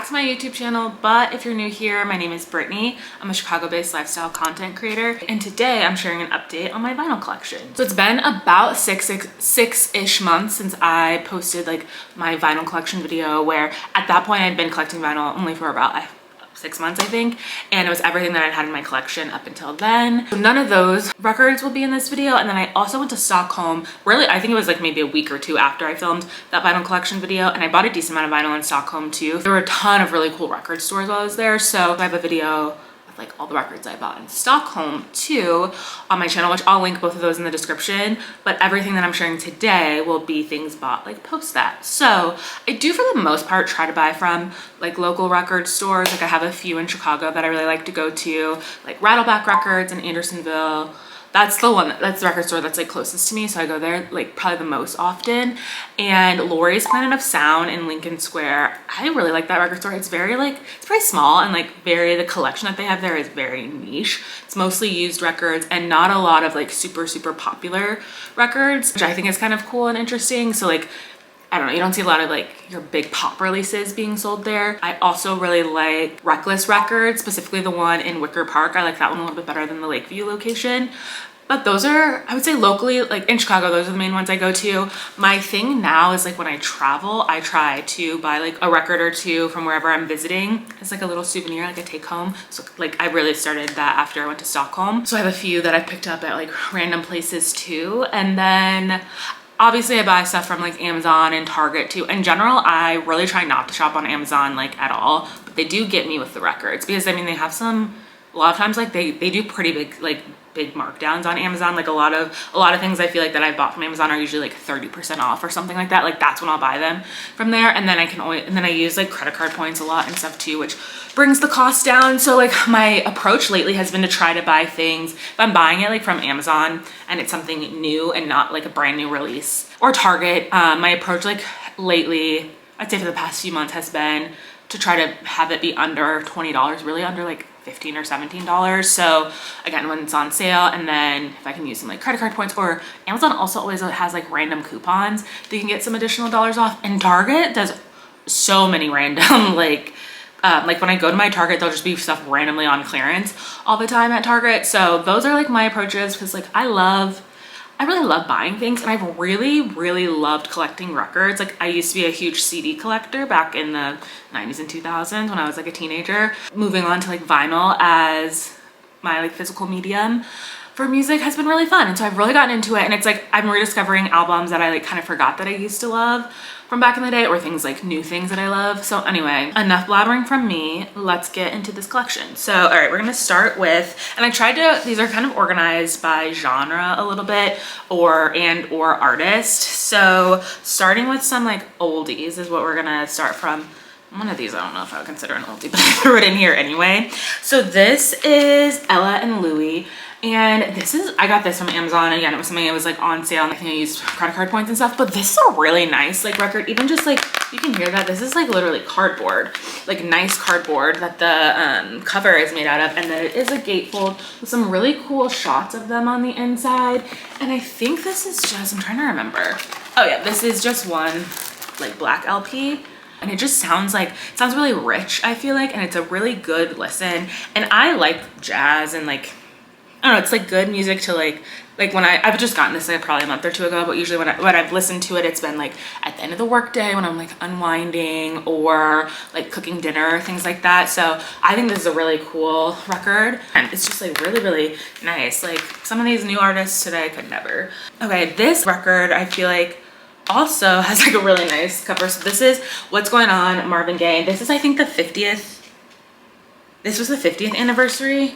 back to my YouTube channel, but if you're new here, my name is Brittany. I'm a Chicago-based lifestyle content creator, and today I'm sharing an update on my vinyl collection. So it's been about six-ish months since I posted like my vinyl collection video, where at that point I'd been collecting vinyl only for about 6 months, I think, and it was everything that I'd had in my collection up until then. So none of those records will be in this video. And then I also went to Stockholm, really, I think it was like maybe a week or two after I filmed that vinyl collection video, and I bought a decent amount of vinyl in Stockholm too. There were a ton of really cool record stores while I was there, so I have a video like all the records I bought in Stockholm too on my channel, which I'll link both of those in the description, but everything that I'm sharing today will be things bought like post that. So I do for the most part try to buy from like local record stores. Like I have a few in Chicago that I really like to go to, like Rattleback Records in Andersonville. That's the one, that's the record store that's like closest to me, so I go there like probably the most often. And Lori's Planet of Sound in Lincoln Square, I really like that record store. It's very like, it's pretty small, and like the collection that they have there is very niche. It's mostly used records and not a lot of like super popular records, which I think is kind of cool and interesting. So like, I don't know, you don't see a lot of like your big pop releases being sold there. I also really like Reckless Records, specifically the one in Wicker Park. I like that one a little bit better than the Lakeview location. But those are, I would say locally, like in Chicago, those are the main ones I go to. My thing now is like when I travel, I try to buy like a record or two from wherever I'm visiting. It's like a little souvenir, like I take home. So like I really started that after I went to Stockholm. So I have a few that I've picked up at like random places too. And then obviously I buy stuff from like Amazon and Target too. In general, I really try not to shop on Amazon like at all, but they do get me with the records because I mean, they have some, a lot of times like they do pretty big markdowns on Amazon. Like a lot of things I feel like that I bought from Amazon are usually like 30% off or something like that. Like that's when I'll buy them from there. And then I use like credit card points a lot and stuff too, which brings the cost down. So like my approach lately has been to try to buy things, if I'm buying it like from Amazon and it's something new and not like a brand new release, or Target, my approach like lately, I'd say for the past few months, has been to try to have it be under $20, really under like $15 or $17. So again, when it's on sale, and then if I can use some like credit card points, or Amazon also always has like random coupons that you can get some additional dollars off. And Target does so many random like when I go to my Target, there'll just be stuff randomly on clearance all the time at Target. So those are like my approaches, because like I really love buying things, and I've really loved collecting records. Like I used to be a huge CD collector back in the 90s and 2000s when I was like a teenager. Moving on to like vinyl as my like physical medium for music has been really fun, and so I've really gotten into it. And it's like I'm rediscovering albums that I like kind of forgot that I used to love from back in the day, or things like new things that I love. So anyway, enough blabbering from me, let's get into this collection. So all right, we're gonna start with, and I tried to, these are kind of organized by genre a little bit, or artist. So starting with some like oldies is what we're gonna start from. One of these I don't know if I would consider an oldie, but I threw it in here anyway. So this is Ella and Louie. And this is, I got this from Amazon. Again, it was something that was like on sale, and I think I used credit card points and stuff, but this is a really nice like record. Even just like, you can hear that this is like literally cardboard, like nice cardboard that the cover is made out of. And then it is a gatefold with some really cool shots of them on the inside. And I think this is just, I'm trying to remember. Oh yeah, this is just one like black LP. And it just sounds like, it sounds really rich, I feel like, and it's a really good listen. And I like jazz and like, I don't know, it's like good music to like when I've just gotten this like probably a month or two ago, but usually when I've listened to it, it's been like at the end of the workday when I'm like unwinding or like cooking dinner, things like that. So I think this is a really cool record, and it's just like really nice. Like some of these new artists today could never. Okay, this record I feel like also has like a really nice cover. So this is What's Going On, Marvin Gaye. This is I think the 50th, this was the 50th anniversary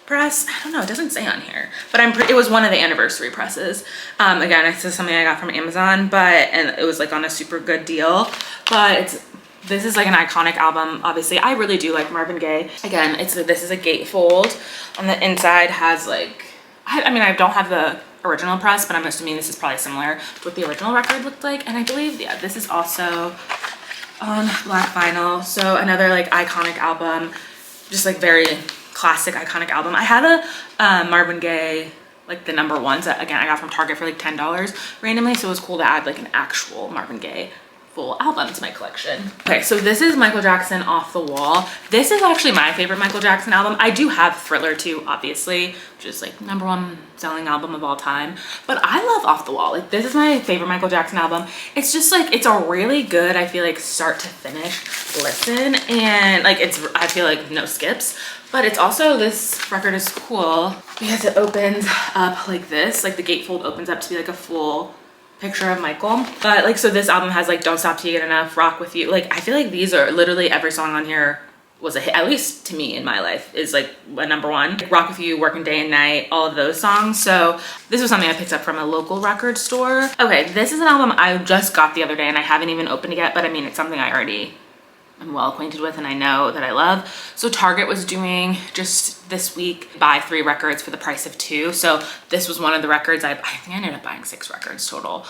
press. I don't know, it doesn't say on here, but it was one of the anniversary presses. Again, this is something I got from Amazon, and it was like on a super good deal. But this is like an iconic album. Obviously, I really do like Marvin Gaye. Again, this is a gatefold. On the inside has like, I mean, I don't have the original press, but I'm assuming this is probably similar to what the original record looked like. And I believe, yeah, this is also on black vinyl. So another like iconic album, just like very classic iconic album. I had a Marvin Gaye, like the #1s that again I got from Target for like $10 randomly, so it was cool to add like an actual Marvin Gaye full album to my collection. Okay, so this is Michael Jackson Off the Wall. This is actually my favorite Michael Jackson album. I do have Thriller too, obviously, which is like #1 selling album of all time. But I love Off the Wall. Like, this is my favorite Michael Jackson album. It's just like, it's a really good, I feel like, start to finish listen. And like, I feel like no skips. But it's also, this record is cool because it opens up like this. Like the gatefold opens up to be like a full picture of Michael. But like, so this album has like Don't Stop Till You Get Enough, Rock With You. Like, I feel like these are literally every song on here was a hit, at least to me in my life, is like a #1. Like Rock With You, Working Day and Night, all of those songs. So this was something I picked up from a local record store. Okay, this is an album I just got the other day and I haven't even opened it yet, but I mean, it's something I already I'm well acquainted with and I know that I love. So Target was doing just this week, buy 3 records for the price of 2. So this was one of the records I think I ended up buying 6 records total.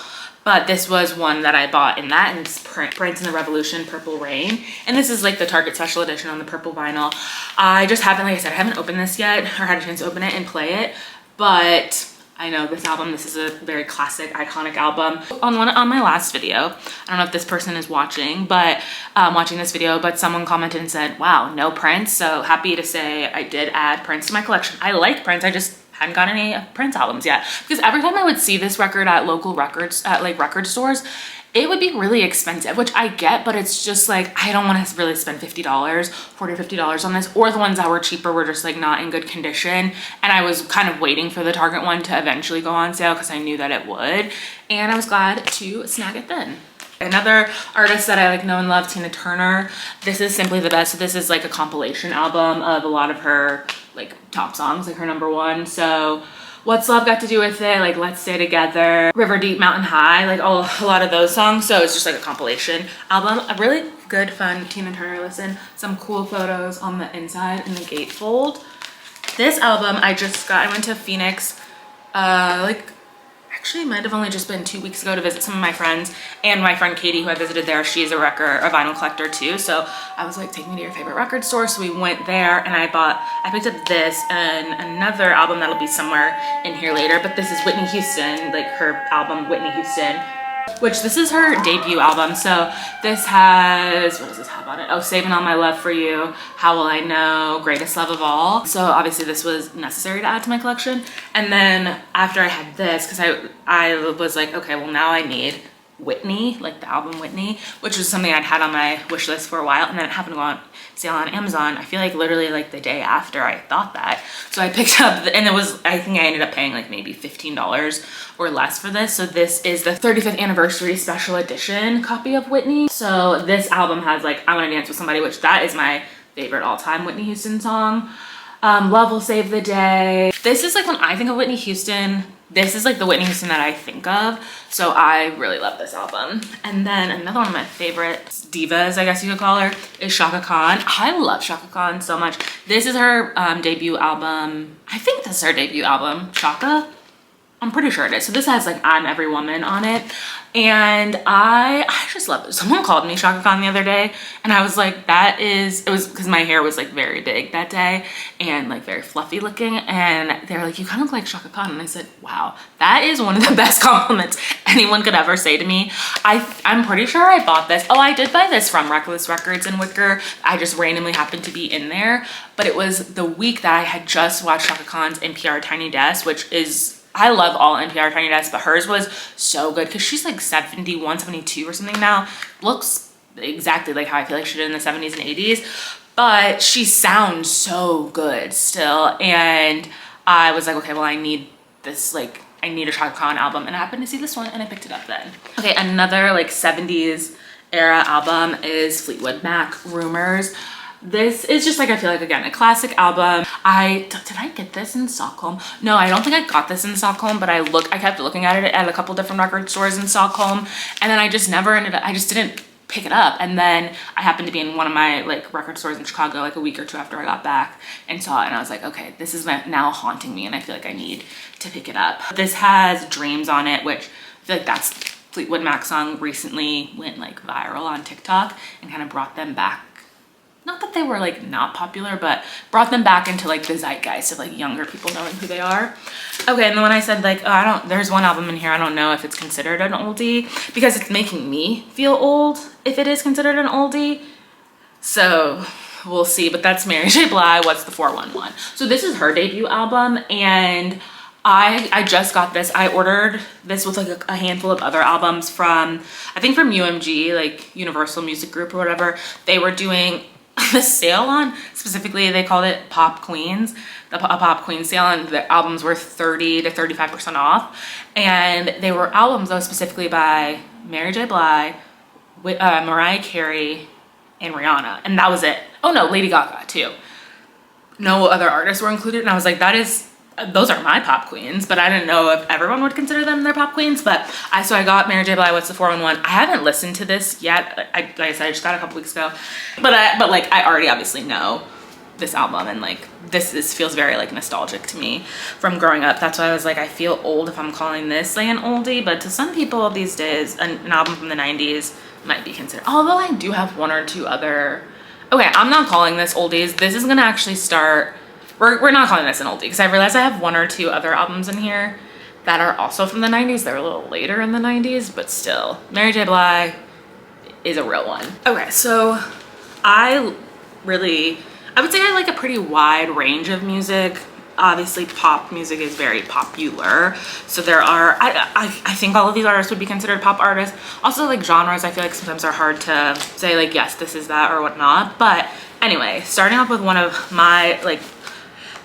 But this was one that I bought in that, and it's Prince and the Revolution, Purple Rain. And this is like the Target special edition on the purple vinyl. I just haven't, like I said, I haven't opened this yet or had a chance to open it and play it. But I know this album, this is a very classic, iconic album. On my last video, I don't know if this person is watching, but watching this video, but someone commented and said, wow, no Prince. So happy to say I did add Prince to my collection. I like Prince, I just hadn't got any Prince albums yet. Because every time I would see this record at local records, at like record stores, it would be really expensive, which I get, but it's just like, I don't want to really spend $50, $40 or $50 on this, or the ones that were cheaper were just like not in good condition. And I was kind of waiting for the Target one to eventually go on sale because I knew that it would. And I was glad to snag it then. Another artist that I like, know and love, Tina Turner. This is Simply the Best. So this is like a compilation album of a lot of her like top songs, like her #1. So What's Love Got to Do With It, like Let's Stay Together, River Deep, Mountain High, like a lot of those songs. So it's just like a compilation album. A really good, fun Tina Turner listen. Some cool photos on the inside in the gatefold. This album I just got, I went to Phoenix, actually it might have only just been 2 weeks ago to visit some of my friends, and my friend Katie, who I visited there, she's a vinyl collector too. So I was like, take me to your favorite record store. So we went there and I picked up this and another album that'll be somewhere in here later, but this is Whitney Houston, like her album Whitney Houston, which this is her debut album. So this has, what does this have on it? Oh, Saving All My Love For You, How Will I Know, Greatest Love of All. So obviously this was necessary to add to my collection. And then after I had this, because I was like, okay, well now I need Whitney, like the album Whitney, which was something I'd had on my wish list for a while, and then it happened to go on sale on Amazon. I feel like literally like the day after I thought that. So I picked up, and it was, I think I ended up paying like maybe $15 or less for this. So this is the 35th anniversary special edition copy of Whitney. So this album has like I Wanna Dance With Somebody, which that is my favorite all-time Whitney Houston song. Love Will Save the Day. This is like, when I think of Whitney Houston, this is like the Whitney Houston that I think of. So I really love this album. And then another one of my favorite divas, I guess you could call her, is Chaka Khan. I love Chaka Khan so much. This is her debut album. I think this is her debut album, Chaka. I'm pretty sure it is. So this has like I'm Every Woman on it. And I just love it. Someone called me Chaka Khan the other day and I was like, it was because my hair was like very big that day and like very fluffy looking. And they were like, you kind of look like Chaka Khan. And I said, wow, that is one of the best compliments anyone could ever say to me. I'm pretty sure I bought this. Oh, I did buy this from Reckless Records in Wicker. I just randomly happened to be in there. But it was the week that I had just watched Chaka Khan's NPR Tiny Desk, which is, I love all NPR Tiny Desk, but hers was so good because she's like 71, 72 or something now. Looks exactly like how I feel like she did in the 70s and 80s, but she sounds so good still. And I was like, okay, well I need this, like I need a Chaka Khan album, and I happened to see this one and I picked it up then. Okay, another like 70s era album is Fleetwood Mac, Rumors. This is just like, I feel like, again, a classic album. Did I get this in Stockholm? No, I don't think I got this in Stockholm, but I kept looking at it at a couple different record stores in Stockholm, and then I just didn't pick it up. And then I happened to be in one of my like record stores in Chicago like a week or two after I got back and saw it, and I was like, okay, this is now haunting me and I feel like I need to pick it up. This has Dreams on it, which I feel like that's Fleetwood Mac song recently went like viral on TikTok and kind of brought them back not that they were like not popular, but brought them back into like the zeitgeist of like younger people knowing who they are. Okay, and then when I said like, oh, there's one album in here, I don't know if it's considered an oldie because it's making me feel old if it is considered an oldie. So we'll see, but that's Mary J. Blige, What's the 411. So this is her debut album, and I just got this. I ordered this with like a handful of other albums from, I think from UMG, like Universal Music Group or whatever. They were doing the sale on, specifically they called it Pop Queens, a Pop Queen sale, and the albums were 30 to 35% off. And they were albums though specifically by Mary J. Blige, Mariah Carey, and Rihanna, and that was it. Oh no, Lady Gaga too. No other artists were included, and I was like, those are my pop queens, but I didn't know if everyone would consider them their pop queens. But so I got Mary J. Blige, What's the 411. I haven't listened to this yet. Like I said, I just got it a couple weeks ago, but like I already obviously know this album, and like this feels very like nostalgic to me from growing up. That's why I was like, I feel old if I'm calling this like an oldie, but to some people these days, an album from the 90s might be considered. Although I do have one or two other. Okay, I'm not calling this oldies. This is gonna actually start. We're not calling this an oldie because I realized I have one or two other albums in here that are also from the 90s. They're a little later in the 90s, but still, Mary J. Blige is a real one. Okay, so I would say I like a pretty wide range of music. Obviously pop music is very popular, so there are I think all of these artists would be considered pop artists. Also like genres I feel like sometimes are hard to say like yes this is that or whatnot. But anyway, starting off with one of my like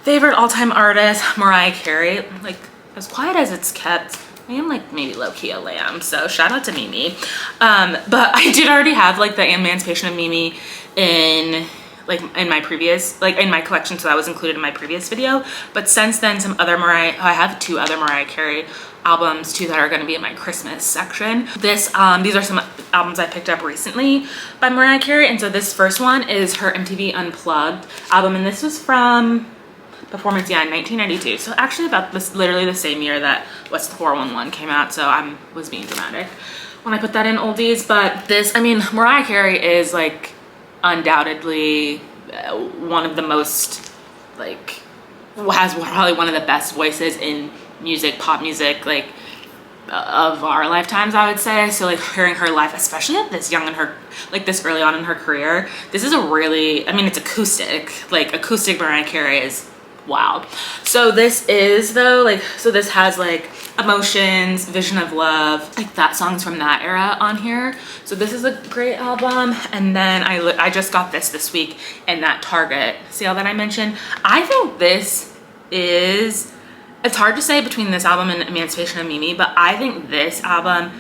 favorite all-time artists, Mariah Carey. Like as quiet as it's kept, I am like maybe low-key a lamb, so shout out to Mimi. But I did already have like the Emancipation of Mimi in my previous, like in my collection, so that was included in my previous video. But since then, I have two other Mariah Carey albums too that are going to be in my Christmas section. These are some albums I picked up recently by Mariah Carey, and so this first one is her MTV Unplugged album, and this was from Performance, yeah, in 1992. So actually about literally the same year that What's the 411 came out, so I was being dramatic when I put that in oldies. But this, I mean, Mariah Carey is like undoubtedly one of the most like has probably one of the best voices in music, pop music, like of our lifetimes, I would say. So like hearing her live, especially at this young in her, like this early on in her career, this is a really, I mean, it's acoustic, like acoustic Mariah Carey is wild. So this is though, like, so this has like Emotions, Vision of Love, like that song's from that era on here. So this is a great album. And then I just got this week in that Target sale that I mentioned. I think this is, it's hard to say between this album and Emancipation of Mimi, but I think this album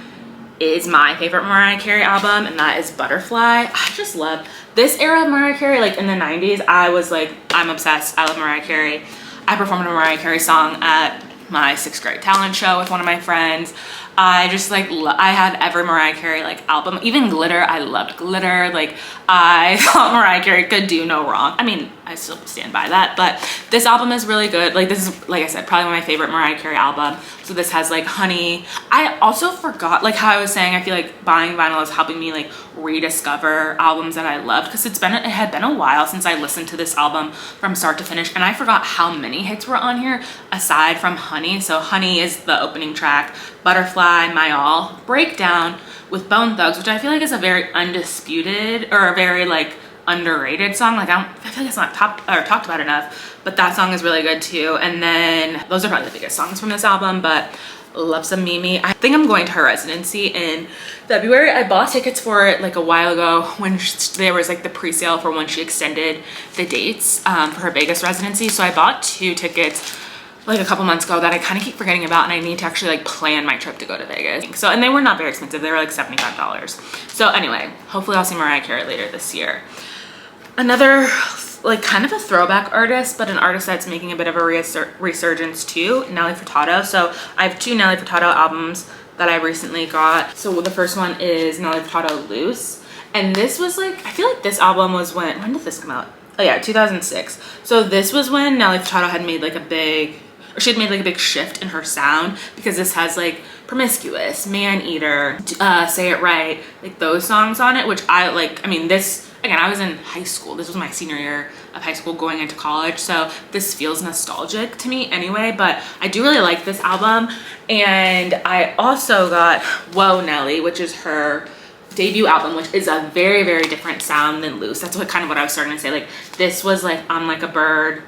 is my favorite Mariah Carey album, and that is Butterfly. I just love this era of Mariah Carey. Like in the 90s, I was like, I'm obsessed. I love Mariah Carey. I performed a Mariah Carey song at my 6th grade talent show with one of my friends. I just like, I had every Mariah Carey like album, even Glitter. I loved Glitter. Like I thought Mariah Carey could do no wrong. I mean, I still stand by that, but this album is really good. Like this is, like I said, probably my favorite Mariah Carey album. So this has like Honey. I also forgot, like how I was saying, I feel like buying vinyl is helping me like rediscover albums that I loved, because it had been a while since I listened to this album from start to finish, and I forgot how many hits were on here aside from Honey. So Honey is the opening track, Butterfly, My All, Breakdown with Bone Thugs, which I feel like is a very undisputed or a very like underrated song. Like I feel like it's not talked about enough, but that song is really good too. And then those are probably the biggest songs from this album, but love some Mimi. I think I'm going to her residency in February. I bought tickets for it like a while ago when there was like the pre-sale for when she extended the dates for her Vegas residency. So I bought 2 tickets like a couple months ago that I kind of keep forgetting about, and I need to actually like plan my trip to go to Vegas. So, and they were not very expensive. They were like $75. So anyway, hopefully I'll see Mariah Carey later this year. Another like kind of a throwback artist, but an artist that's making a bit of a resurgence too, Nelly Furtado. So I have 2 Nelly Furtado albums that I recently got. So the first one is Nelly Furtado Loose, and this was like, I feel like this album was when did this come out? Oh yeah, 2006. So this was when Nelly Furtado had made like a big, or she had made like a big shift in her sound, because this has like Promiscuous, Man Eater, Say It Right, like those songs on it, which I like. I mean, this again, I was in high school. This was my senior year of high school going into college. So this feels nostalgic to me anyway, but I do really like this album. And I also got Whoa Nelly, which is her debut album, which is a very, very different sound than Loose. That's what I was starting to say. Like this was like I'm Like a Bird,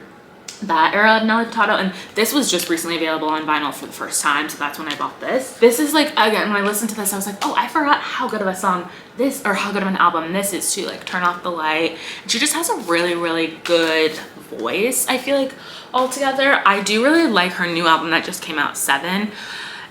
that era of Nelly Furtado, and this was just recently available on vinyl for the first time, so that's when I bought this. This is like, again, when I listened to this, I was like, oh, I forgot how good of a song this, or how good of an album this is too. Like Turn Off the Light. And she just has a really, really good voice, I feel like, altogether. I do really like her new album that just came out, 7.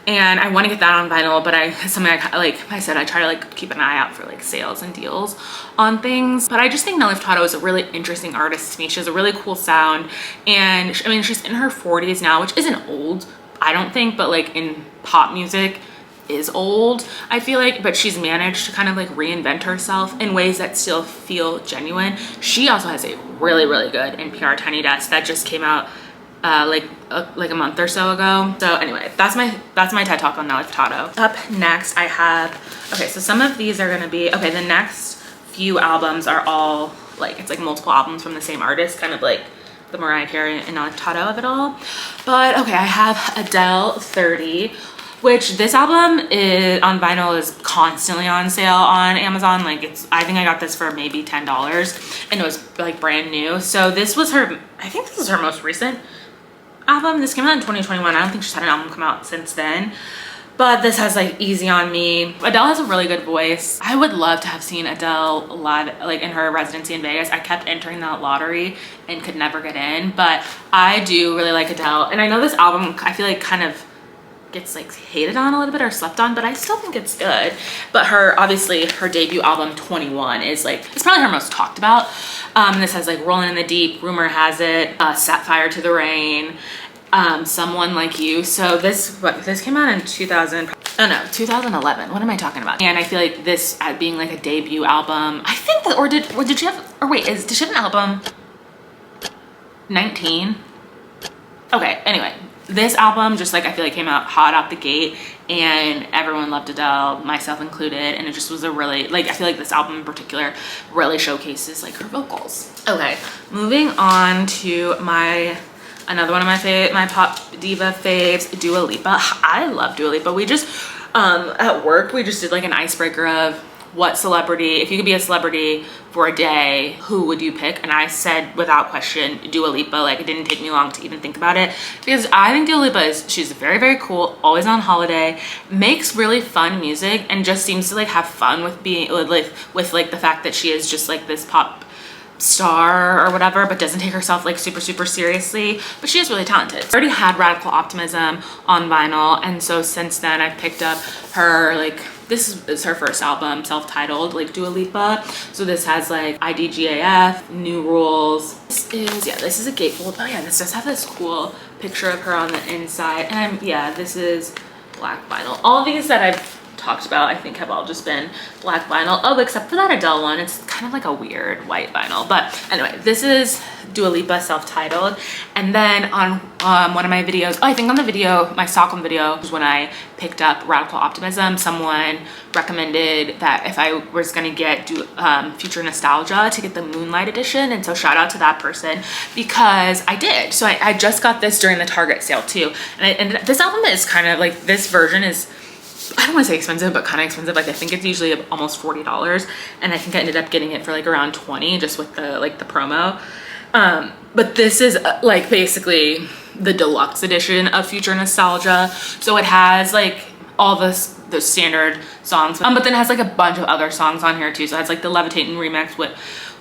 And I want to get that on vinyl, but something like I said, I try to like keep an eye out for like sales and deals on things. But I just think Nelly Furtado is a really interesting artist to me. She has a really cool sound, and I mean, she's in her 40s now, which isn't old, I don't think, but like in pop music is old, I feel like. But she's managed to kind of like reinvent herself in ways that still feel genuine. She also has a really, really good NPR Tiny Desk that just came out like a month or so ago. So anyway, that's my TED Talk on Nelly Furtado. Up next I have, okay, so some of these are gonna be, okay, the next few albums are all like, it's like multiple albums from the same artist, kind of like the Mariah Carey and Nelly Furtado of it all. But okay, I have Adele 30, which this album is on vinyl, is constantly on sale on Amazon. Like I think I got this for maybe $10 and it was like brand new. So this was her, I think this is her most recent album. This came out in 2021. I don't think she's had an album come out since then, but this has like Easy on Me. Adele has a really good voice. I would love to have seen Adele live, like in her residency in Vegas. I kept entering that lottery and could never get in, but I do really like Adele. And I know this album, I feel like kind of gets like hated on a little bit or slept on, but I still think it's good. But obviously her debut album 21 is like, it's probably her most talked about. This has like Rolling in the Deep, Rumor Has It, Set Fire to the Rain, Someone Like You. So this came out in 2011. What am I talking about? And I feel like this being like a debut album, I think that, did she have, or wait, did she have an album 19? Okay, anyway, this album just like I feel like came out hot out the gate, and everyone loved Adele, myself included, and it just was a really, like, I feel like this album in particular really showcases like her vocals. Okay, moving on to another one of my pop diva faves, Dua Lipa. I love Dua Lipa. We just at work we just did like an icebreaker of what celebrity, if you could be a celebrity for a day, who would you pick? And I said without question Dua Lipa. Like it didn't take me long to even think about it, because I think Dua Lipa she's very, very cool, always on holiday, makes really fun music, and just seems to like have fun with being with like the fact that she is just like this pop star or whatever, but doesn't take herself like super, super seriously. But she is really talented. I already had Radical Optimism on vinyl, and so since then I've picked up her, like, this is her first album, self-titled, like Dua Lipa. So this has like IDGAF, New Rules. This is a gatefold. Oh yeah, this does have this cool picture of her on the inside. And this is black vinyl. All of these that I've talked about I think have all just been black vinyl. Oh, except for that Adele one, it's kind of like a weird white vinyl. But anyway, this is Dua Lipa self-titled. And then on one of my videos, I think on the video, my Stockholm video, was when I picked up Radical Optimism. Someone recommended that if I was gonna get Future Nostalgia, to get the Moonlight edition. And so shout out to that person, because I did. So I just got this during the Target sale too. And this album is kind of like, this version is, I don't want to say expensive, but kind of expensive. Like I think it's usually almost $40, and I think I ended up getting it for like around 20 just with the promo. But this is like basically the deluxe edition of Future Nostalgia. So it has like all the standard songs, but then it has like a bunch of other songs on here too. So it has like the Levitating remix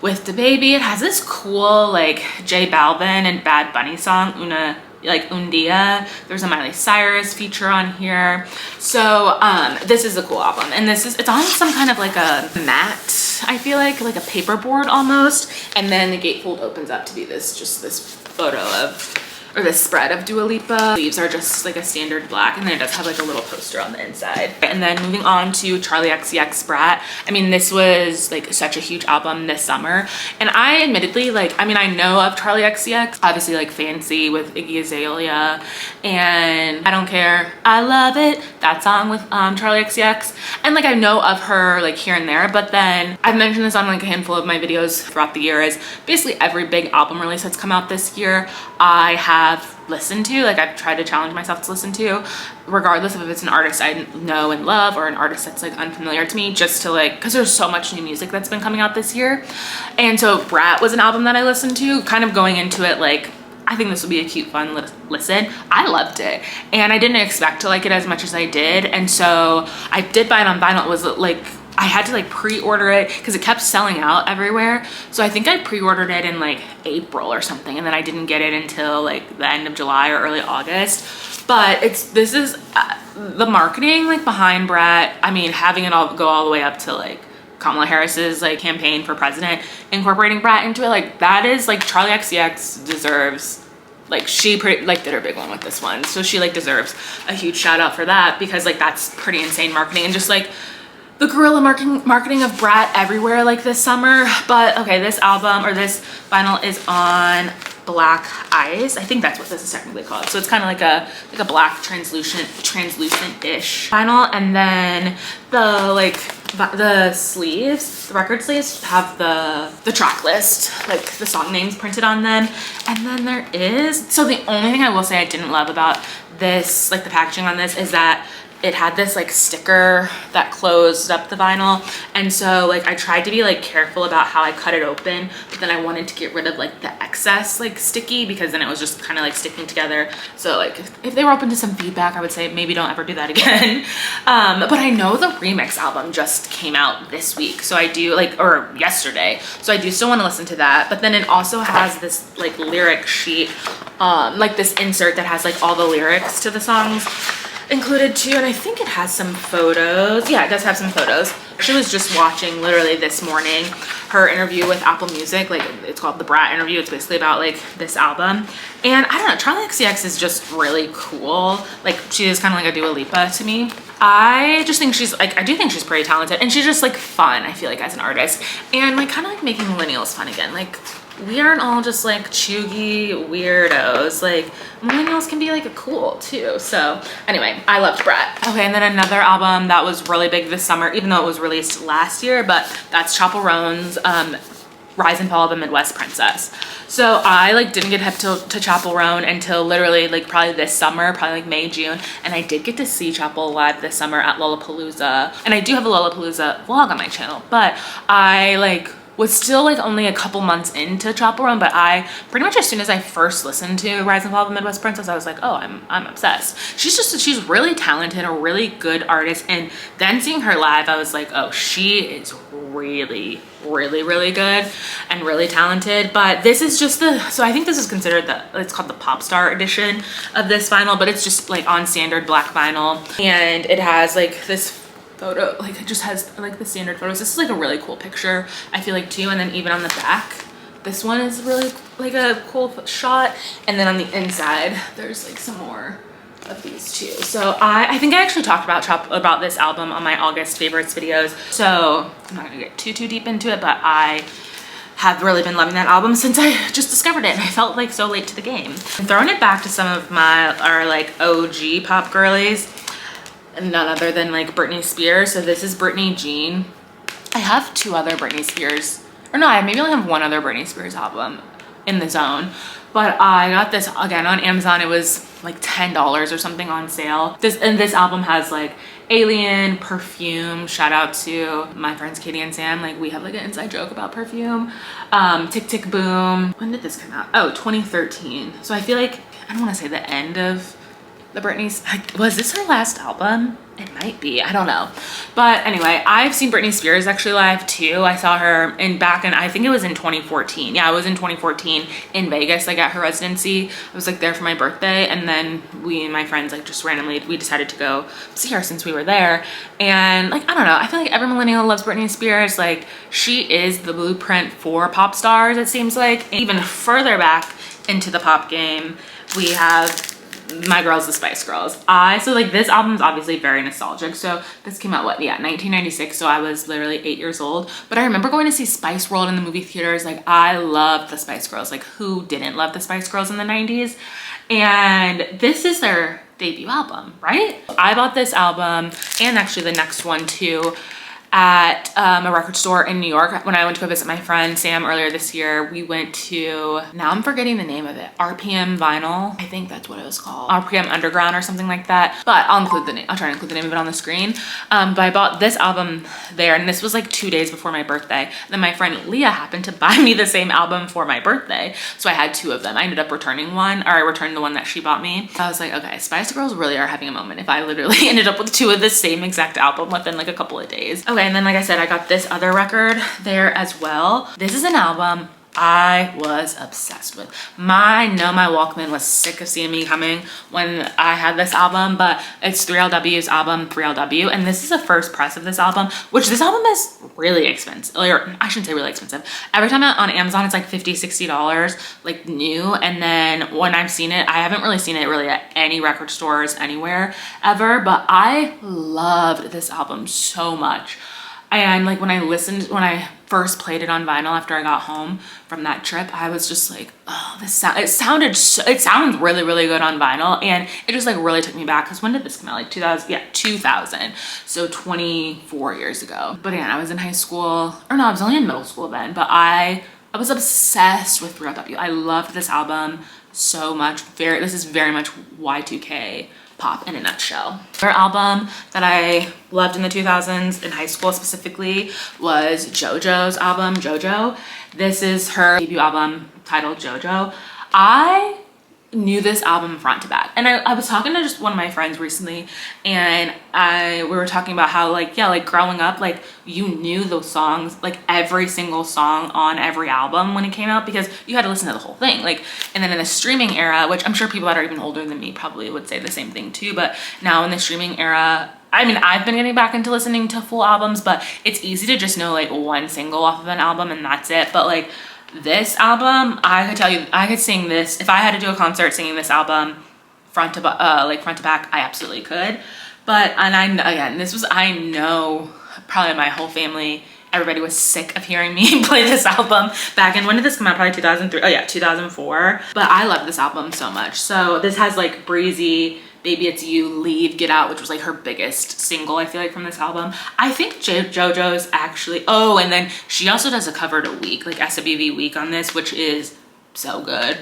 with the Baby. It has this cool like J Balvin and Bad Bunny song, Un Dia. There's a Miley Cyrus feature on here. So this is a cool album, and it's on some kind of like a mat, I feel like a paperboard almost, and then the gatefold opens up to be this photo of, or this spread of Dua Lipa. Sleeves are just like a standard black, and then it does have like a little poster on the inside. And then moving on to Charli XCX Brat. I mean, this was like such a huge album this summer, and I admittedly, like, I mean, I know of Charli XCX, obviously, like Fancy with Iggy Azalea, and I Don't Care, I Love It, that song with Charli XCX, and like I know of her like here and there. But then I've mentioned this on like a handful of my videos throughout the year, is basically every big album release that's come out this year I have listened to, like I've tried to challenge myself to listen to, regardless of if it's an artist I know and love or an artist that's like unfamiliar to me, just to like, because there's so much new music that's been coming out this year. And so Brat was an album that I listened to, kind of going into it like, I think this will be a cute, fun listen. I loved it, and I didn't expect to like it as much as I did, and so I did buy it on vinyl. It was like, I had to like pre-order it because it kept selling out everywhere. So I think I pre-ordered it in like April or something, and then I didn't get it until like the end of July or early August. But this is the marketing like behind Brat. I mean, having it all go all the way up to like Kamala Harris's like campaign for president, incorporating Brat into it, like that is like, Charli XCX deserves, like she like did her big one with this one, so she like deserves a huge shout out for that, because like that's pretty insane marketing, and just like the guerrilla marketing of Brat everywhere like this summer. But okay, this album or this vinyl is on black ice. I think that's what this is technically called. So it's kind of like a black translucent-ish vinyl. And then the sleeves, the record sleeves have the track list, like the song names printed on them. And then there is, so the only thing I will say I didn't love about this, like the packaging on this, is that it had this like sticker that closed up the vinyl, and so like I tried to be like careful about how I cut it open, but then I wanted to get rid of like the excess like sticky, because then it was just kind of like sticking together. So like if they were open to some feedback, I would say maybe don't ever do that again. But I know the remix album just came out this week, so I do like, or yesterday, so I do still want to listen to that. But then it also has this like lyric sheet, like this insert that has like all the lyrics to the songs included too, and I think it has some photos. Yeah, it does have some photos. She was just watching literally this morning her interview with Apple Music, like it's called the Brat interview. It's basically about like this album, and I don't know, Charli XCX is just really cool. Like she is kind of like a Dua Lipa to me. I just think she's like, I do think she's pretty talented, and she's just like fun, I feel like, as an artist, and like kind of like making millennials fun again. Like we aren't all just like chuggy weirdos. Like millennials can be like cool too. So anyway, I loved Brat. Okay, and then another album that was really big this summer, even though it was released last year, but that's Chappell Roan's Rise and Fall of the Midwest Princess. So I like didn't get hip to Chappell Roan until literally like probably this summer, probably like May, June, and I did get to see Chappell live this summer at Lollapalooza, and I do have a Lollapalooza vlog on my channel, but I like was still like only a couple months into Chappell Roan, but I pretty much, as soon as I first listened to Rise and Fall of the Midwest Princess, I was like, oh, I'm obsessed. She's really talented, a really good artist, and then seeing her live, I was like, oh, she is really good and really talented. But this is just so I think this is considered it's called the pop star edition of this vinyl, but it's just like on standard black vinyl, and it has like this photo, like it just has like the standard photos. This is like a really cool picture, I feel like too, and then even on the back, this one is really like a cool shot, and then on the inside there's like some more of these too. So I think I actually talked about this album on my August favorites videos, so I'm not gonna get too deep into it, but I have really been loving that album since I just discovered it, and I felt like so late to the game. I'm throwing it back to some of our like OG pop girlies, and none other than like Britney Spears. So this is Britney Jean. I have two other Britney Spears, or no, I maybe only have one other Britney Spears album in the zone, but I got this again on Amazon. It was like $10 or something on sale. This album has like Alien, Perfume, shout out to my friends Katie and Sam, like we have like an inside joke about Perfume, Tick Tick Boom. When did this come out? Oh, 2013. So I feel like, I don't want to say the end of the Britney's, was this her last album? It might be, I don't know. But anyway, I've seen Britney Spears actually live too. I saw her back in, I think it was in 2014. Yeah, it was in 2014 in Vegas, like at her residency. I was like there for my birthday, and then we and my friends like just randomly, we decided to go see her since we were there. And like, I don't know, I feel like every millennial loves Britney Spears. Like she is the blueprint for pop stars, it seems like. Even further back into the pop game, we have my girls, the Spice Girls. So like this album is obviously very nostalgic. So this came out, what, yeah, 1996. So I was literally 8 years old. But I remember going to see Spice World in the movie theaters. Like I loved the Spice Girls. Like who didn't love the Spice Girls in the 90s? And this is their debut album, right? I bought this album and actually the next one too at a record store in New York. When I went to go visit my friend Sam earlier this year, we went to, now I'm forgetting the name of it, RPM Vinyl. I think that's what it was called. RPM Underground or something like that. But I'll include the name. I'll try to include the name of it on the screen. But I bought this album there, and this was like 2 days before my birthday. Then my friend Leah happened to buy me the same album for my birthday. So I had 2 of them. I ended up returning one, or I returned the one that she bought me. I was like, okay, Spice Girls really are having a moment if I literally ended up with 2 of the same exact album within like a couple of days. Okay, and then like I said, I got this other record there as well. This is an album I was obsessed with. My Walkman was sick of seeing me coming when I had this album, but it's 3LW's album, 3LW, and this is the first press of this album, which this album is really expensive, or I shouldn't say really expensive. Every time on Amazon, it's like $50, $60, like new, and then when I've seen it, I haven't really seen it really at any record stores anywhere ever, but I loved this album so much. And like when I first played it on vinyl after I got home from that trip, I was just like, oh, it sounds really, really good on vinyl. And it just like really took me back. Because when did this come out? Like 2000, yeah, 2000. So 24 years ago. But again, I was in high school, or no, I was only in middle school then, but I was obsessed with 3LW. I loved this album so much. This is very much Y2K pop in a nutshell. Her album that I loved in the 2000s, in high school specifically, was JoJo's album, JoJo. This is her debut album titled JoJo. I knew this album front to back, and I was talking to just one of my friends recently, and we were talking about how like, yeah, like growing up, like you knew those songs, like every single song on every album when it came out, because you had to listen to the whole thing. Like, and then in the streaming era, which I'm sure people that are even older than me probably would say the same thing too, but now in the streaming era, I mean, I've been getting back into listening to full albums, but it's easy to just know like one single off of an album and that's it. But like this album, I could tell you, I could sing this if I had to do a concert singing this album front to back. I absolutely could. But, and I know probably my whole family, everybody was sick of hearing me play this album back in, when did this come out? Probably 2003. Oh yeah, 2004. But I love this album so much. So this has like Breezy, Baby It's You, Leave, Get Out, which was like her biggest single, I feel like, from this album. I think JoJo's actually, oh, and then she also does a cover to Week, like SWV Week on this, which is so good.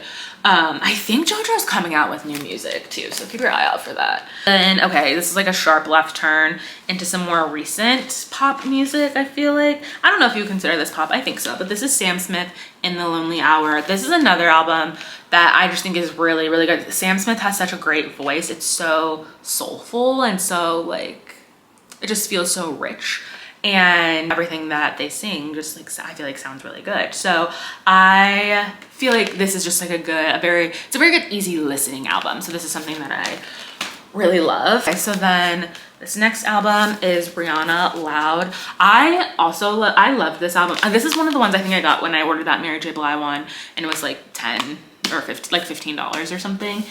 I think JoJo's coming out with new music too, so keep your eye out for that. And okay, this is like a sharp left turn into some more recent pop music, I feel like. I don't know if you would consider this pop, I think so, but this is Sam Smith, In the Lonely Hour. This is another album that I just think is really, really good. Sam Smith has such a great voice. It's so soulful and so like, it just feels so rich. And everything that they sing just like, I feel like sounds really good. So I feel like this is just like it's a very good, easy listening album. So this is something that I really love. Okay, so then this next album is Rihanna, Loud. I loved this album. This is one of the ones I think I got when I ordered that Mary J. Blige one, and it was like 10 or 50, like $15 or something.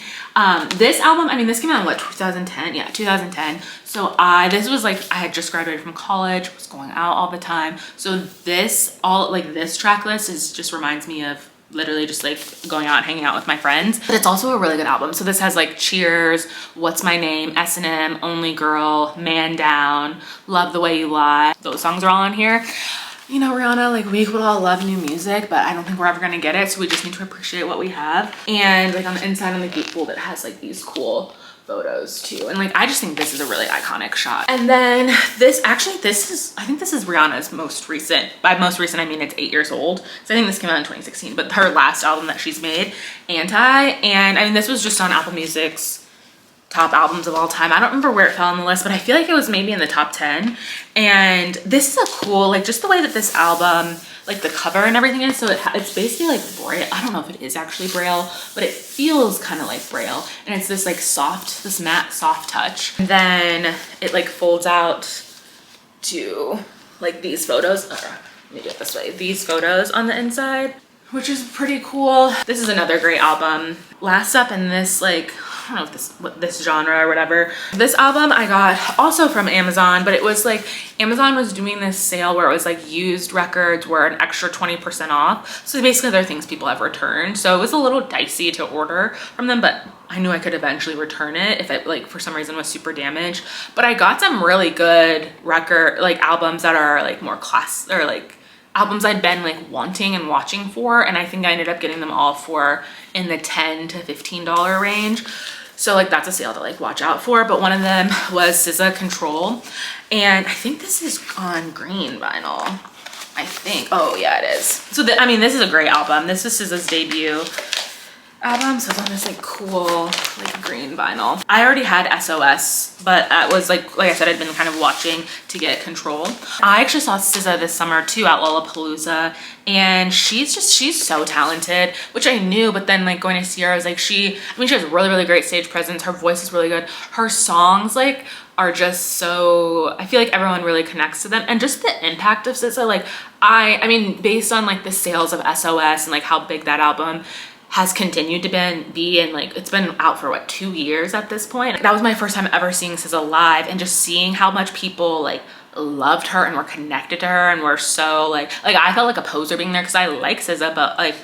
This album, I mean, this came out in what, 2010? Yeah, 2010. So this was like, I had just graduated from college, was going out all the time. So this track list just reminds me of literally just like going out and hanging out with my friends. But it's also a really good album. So this has like Cheers, What's My Name, S&M, Only Girl, Man Down, Love the Way You Lie. Those songs are all on here. You know, Rihanna, like we would all love new music, but I don't think we're ever gonna get it. So we just need to appreciate what we have. And like on the inside on the gatefold, it has like these cool photos too. And like, I just think this is a really iconic shot. And then I think this is Rihanna's most recent. By most recent, I mean it's 8 years old. So I think this came out in 2016, but her last album that she's made, Anti. And I mean, this was just on Apple Music's top albums of all time. I don't remember where it fell on the list, but I feel like it was maybe in the top 10. And this is a cool, like just the way that this album, like the cover and everything is. So it's basically like Braille. I don't know if it is actually Braille, but it feels kind of like Braille. And it's this like this matte soft touch. And then it like folds out to like these photos. Let me do it this way. These photos on the inside. which is pretty cool. This is another great album. Last up in this, like, I don't know if what this genre or whatever. This album I got also from Amazon, but it was like Amazon was doing this sale where it was like used records were an extra 20% off. So basically they're things people have returned. So it was a little dicey to order from them, but I knew I could eventually return it if it like for some reason was super damaged. But I got some really good albums that are like more class, or like albums I'd been like wanting and watching for, and I think I ended up getting them all for in the $10 to $15 range. So like that's a sale to like watch out for. But one of them was SZA Control, and I think this is on green vinyl. I think, oh yeah, it is. So I mean, this is a great album. This is SZA's debut album, so it's on this like cool like green vinyl. I already had SOS, but that was like I said, I'd been kind of watching to get Control. I actually saw SZA this summer too at Lollapalooza, and she's so talented, which I knew, but then like going to see her, I was like, she has really great stage presence. Her voice is really good. Her songs like are just so, I feel like everyone really connects to them, and just the impact of SZA, like I mean based on like the sales of SOS and like how big that album has continued to be, and like it's been out for what, 2 years at this point. That was my first time ever seeing SZA live, and just seeing how much people like loved her and were connected to her and were so like I felt like a poser being there because I like SZA, but like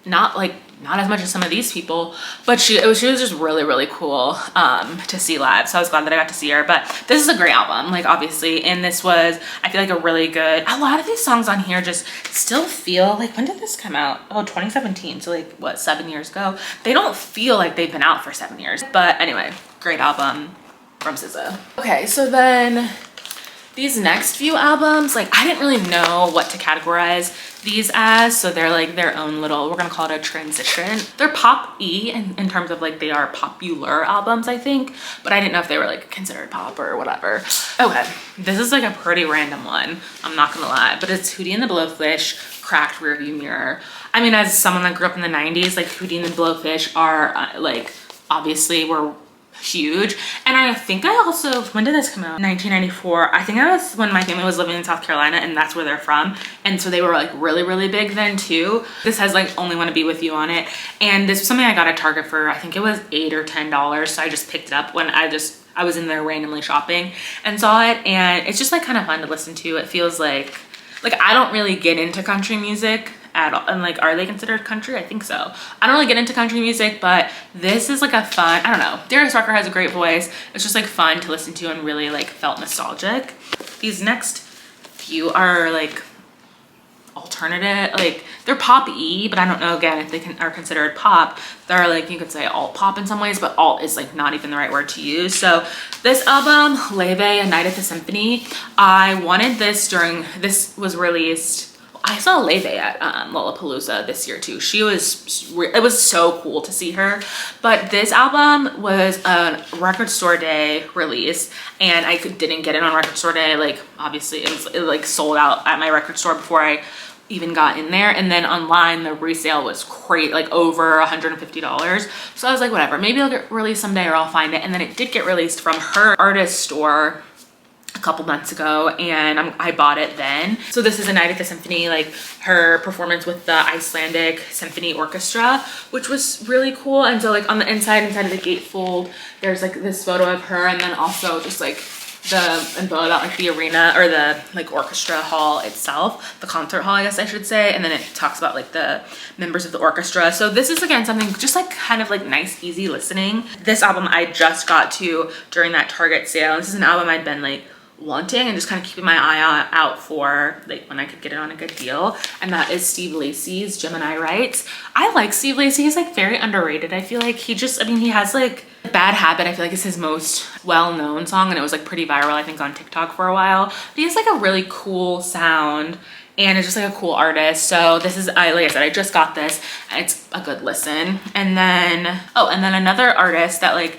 not as much as some of these people. But she was just really cool to see live, so I was glad that I got to see her. But this is a great album, like obviously, and this was, I feel like, a really good, a lot of these songs on here just still feel like, when did this come out? Oh, 2017, so like what, 7 years ago? They don't feel like they've been out for 7 years. But anyway, great album from SZA. Okay, so then these next few albums, like I didn't really know what to categorize these as, so they're like their own little, we're gonna call it a transition. They're pop-y in terms of like they are popular albums, I think, but I didn't know if they were like considered pop or whatever. Okay, this is like a pretty random one, I'm not gonna lie, but it's Hootie and the Blowfish, Cracked Rearview Mirror. I mean, as someone that grew up in the 90s, like Hootie and the Blowfish are like obviously were huge. And I think I also, when did this come out? 1994. I think that was when my family was living in South Carolina, and that's where they're from, and so they were like really big then too. This has like Only Want to Be With You on it, and this was something I got at Target for, I think it was $8 or $10, so I just picked it up when I was in there randomly shopping and saw it, and it's just like kind of fun to listen to. It feels like I don't really get into country music at all, and like, are they considered country? I think so. I don't really get into country music, but this is like a fun, I don't know, Darius Rucker has a great voice. It's just like fun to listen to and really like felt nostalgic. These next few are like alternative, like they're pop-y, but I don't know again if they are considered pop. They're like, you could say alt pop in some ways, but alt is like not even the right word to use. So this album, Laufey, A Night at the Symphony, I wanted this this was released, I saw Laufey at Lollapalooza this year too. It was so cool to see her. But this album was a record store day release, and I didn't get it on record store day. Like obviously it like sold out at my record store before I even got in there, and then online the resale was crazy, like over $150. So I was like, whatever, maybe it'll get released someday or I'll find it. And then it did get released from her artist store a couple months ago, and I bought it then. So this is A Night at the Symphony, like her performance with the Icelandic Symphony Orchestra, which was really cool. And so like on the inside of the gatefold, there's like this photo of her, and then also just like the info about like the arena, or the like orchestra hall itself, the concert hall I guess I should say, and then it talks about like the members of the orchestra. So this is again something just like kind of like nice easy listening. This album I just got to during that Target sale. This is an album I'd been like wanting and just kind of keeping my eye out for like when I could get it on a good deal, and that is Steve Lacy's Gemini Rights. I like Steve Lacy. He's like very underrated. I feel like he has like Bad Habit, I feel like is his most well-known song, and it was like pretty viral I think on TikTok for a while. But he has like a really cool sound, and it's just like a cool artist. So this is, like I said, I just got this, and it's a good listen. And then another artist that like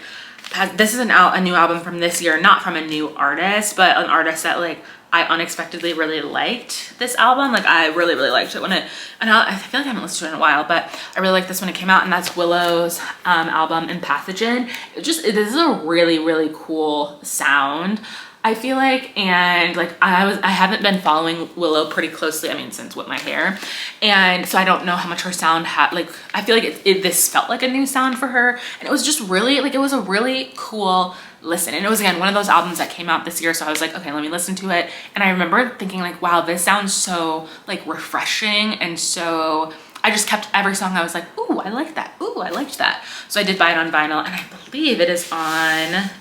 this is a new album from this year, not from a new artist, but an artist that like I unexpectedly really liked this album. Like I really liked it when I feel like I haven't listened to it in a while, but I really liked this when it came out, and that's Willow's album Pathogen. This is a really cool sound. I feel like, and like I haven't been following Willow pretty closely, I mean, since Whip My Hair, and so I don't know how much her sound had, like, I feel like this felt like a new sound for her, and it was just really, like, it was a really cool listen. And it was, again, one of those albums that came out this year, so I was like, okay, let me listen to it. And I remember thinking like, wow, this sounds so like refreshing, and so I just kept every song, I was like, ooh, I like that, ooh, I liked that. So I did buy it on vinyl, and I believe it is on,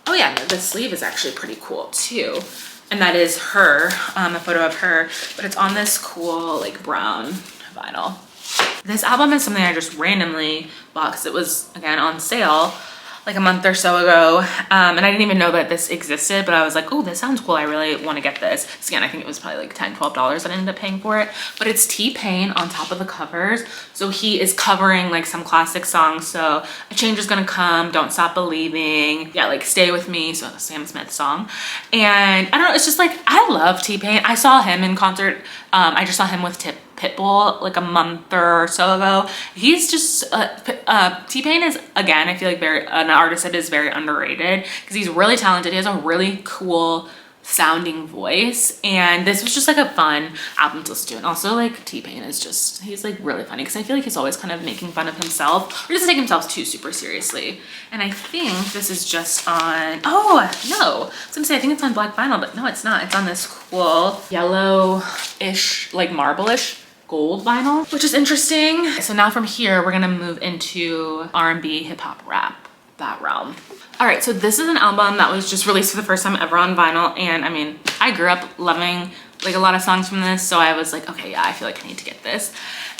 oh yeah, the sleeve is actually pretty cool too. And that is her, a photo of her, but it's on this cool like brown vinyl. This album is something I just randomly bought because it was, again, on sale like a month or so ago, and I didn't even know that this existed, but I was like, oh, this sounds cool, I really want to get this. So again, I think it was probably like $10-12 that I ended up paying for it, but it's T-Pain on top of the covers, so he is covering like some classic songs. So A Change Is Gonna Come, Don't Stop Believing, yeah, like Stay With Me, so a Sam Smith song. And I don't know, it's just like, I love T-Pain. I saw him in concert, I just saw him with Pitbull like a month or so ago. He's just T-Pain is, again, I feel like an artist that is very underrated because he's really talented. He has a really cool sounding voice, and this was just like a fun album to listen to. And also, like, T-Pain is just, he's like really funny because I feel like he's always kind of making fun of himself or doesn't take himself too super seriously. And I think this is just on, oh no, I was gonna say I think it's on black vinyl, but no, it's not. It's on this cool yellow-ish, like marble-ish gold vinyl, which is interesting. So now from here, we're gonna move into R&B, hip hop, rap, that realm. All right, so this is an album that was just released for the first time ever on vinyl. And I mean, I grew up loving like a lot of songs from this. So I was like, okay, yeah, I feel like I need to get this.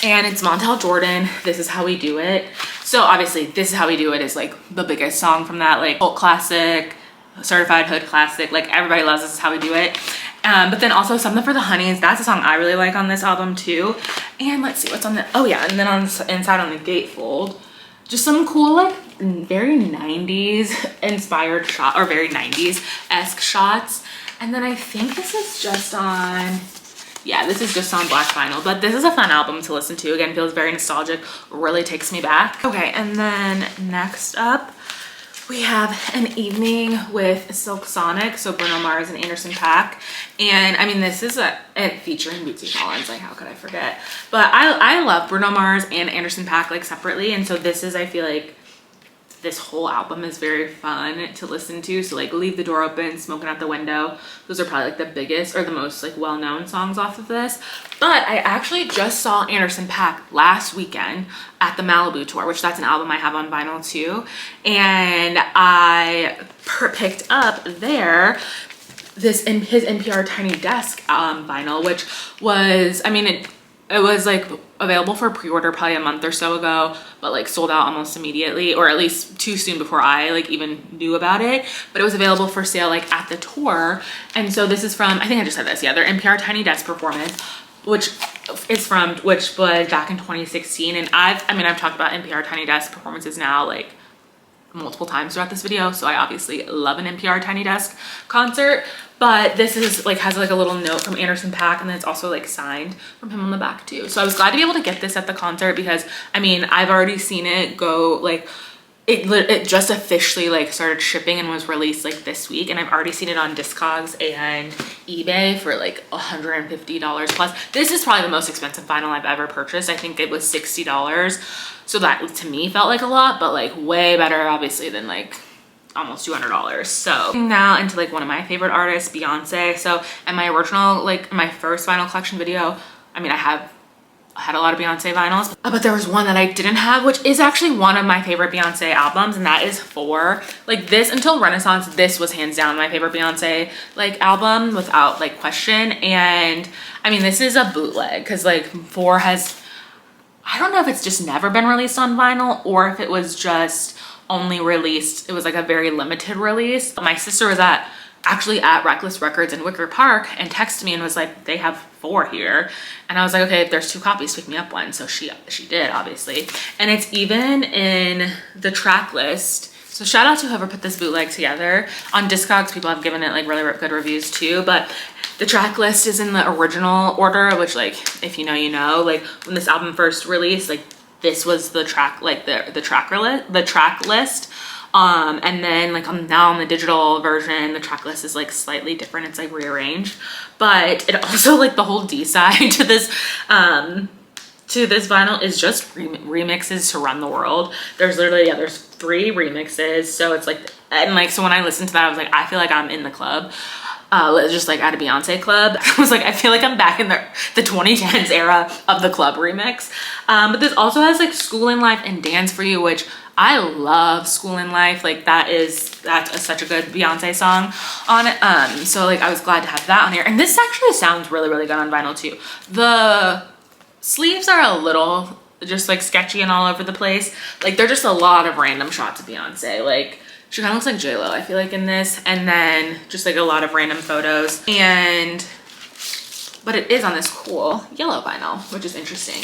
And it's Montel Jordan, This Is How We Do It. So obviously This Is How We Do It is like the biggest song from that, like cult classic, certified hood classic, like everybody loves This Is How We Do It. But then also Something for the Honeys, that's a song I really like on this album too. And let's see what's on the, oh yeah, and then on the inside on the gatefold, just some cool like very 90s inspired shot, or very 90s-esque shots. And then I think this is just on, yeah, this is just on black vinyl, but this is a fun album to listen to. Again, feels very nostalgic, really takes me back. Okay, and then next up, we have An Evening with Silk Sonic, so Bruno Mars and Anderson Paak. And I mean, this is featuring Bootsy Collins, like how could I forget? But I love Bruno Mars and Anderson Paak like separately, and so this is, I feel like, this whole album is very fun to listen to. So like Leave the Door Open, Smoking Out the Window, those are probably like the biggest or the most like well-known songs off of this. But I actually just saw Anderson Paak last weekend at the Malibu tour, which that's an album I have on vinyl too. And I picked up there his NPR Tiny Desk vinyl, which was, I mean, it was like available for pre-order probably a month or so ago, but like sold out almost immediately, or at least too soon before I like even knew about it. But it was available for sale like at the tour. And so this is from, I think I just said this, yeah, their NPR Tiny Desk performance, which was back in 2016. And I've talked about NPR Tiny Desk performances now like multiple times throughout this video, so I obviously love an NPR Tiny Desk concert. But this is like, has like a little note from Anderson Paak, and then it's also like signed from him on the back too. So I was glad to be able to get this at the concert because I mean, I've already seen it go like, it just officially like started shipping and was released like this week, and I've already seen it on Discogs and eBay for like $150 plus. This is probably the most expensive vinyl I've ever purchased. I think it was $60. So that to me felt like a lot, but like way better obviously than like almost $200. So now into like one of my favorite artists, Beyonce. So in my original, like my first vinyl collection video, I mean, I had a lot of Beyonce vinyls, but there was one that I didn't have, which is actually one of my favorite Beyonce albums, and that is Four. Like this, until Renaissance, this was hands down my favorite Beyonce like album without like question. And I mean, this is a bootleg because like Four has, I don't know if it's just never been released on vinyl or if it was just only released, it was like a very limited release. My sister was actually at Reckless Records in Wicker Park and texted me and was like, they have Four here. And I was like, okay, if there's 2 copies, pick me up one. So she did, obviously. And it's even in the track list. So shout out to whoever put this bootleg together. On Discogs, people have given it like really good reviews too, but the track list is in the original order, which like, if you know, you know, like when this album first released, like this was the track, like the track list. And then like now on the digital version, the track list is like slightly different. It's like rearranged, but it also like the whole D side to this vinyl is just remixes to Run the World. There's literally, yeah, there's 3 remixes. So it's like, and like, so when I listened to that, I was like, I feel like I'm in the club. Just like at a Beyonce club. I was like, I feel like I'm back in the 2010s era of the club remix. But this also has like Schoolin' Life and Dance For You, which I love Schoolin' Life. Like that's such a good Beyonce song on it. So like I was glad to have that on here. And this actually sounds really, really good on vinyl too. The sleeves are a little just like sketchy and all over the place. Like they're just a lot of random shots of Beyonce. Like she kind of looks like J-Lo, I feel like, in this. And then just like a lot of random photos. But it is on this cool yellow vinyl, which is interesting.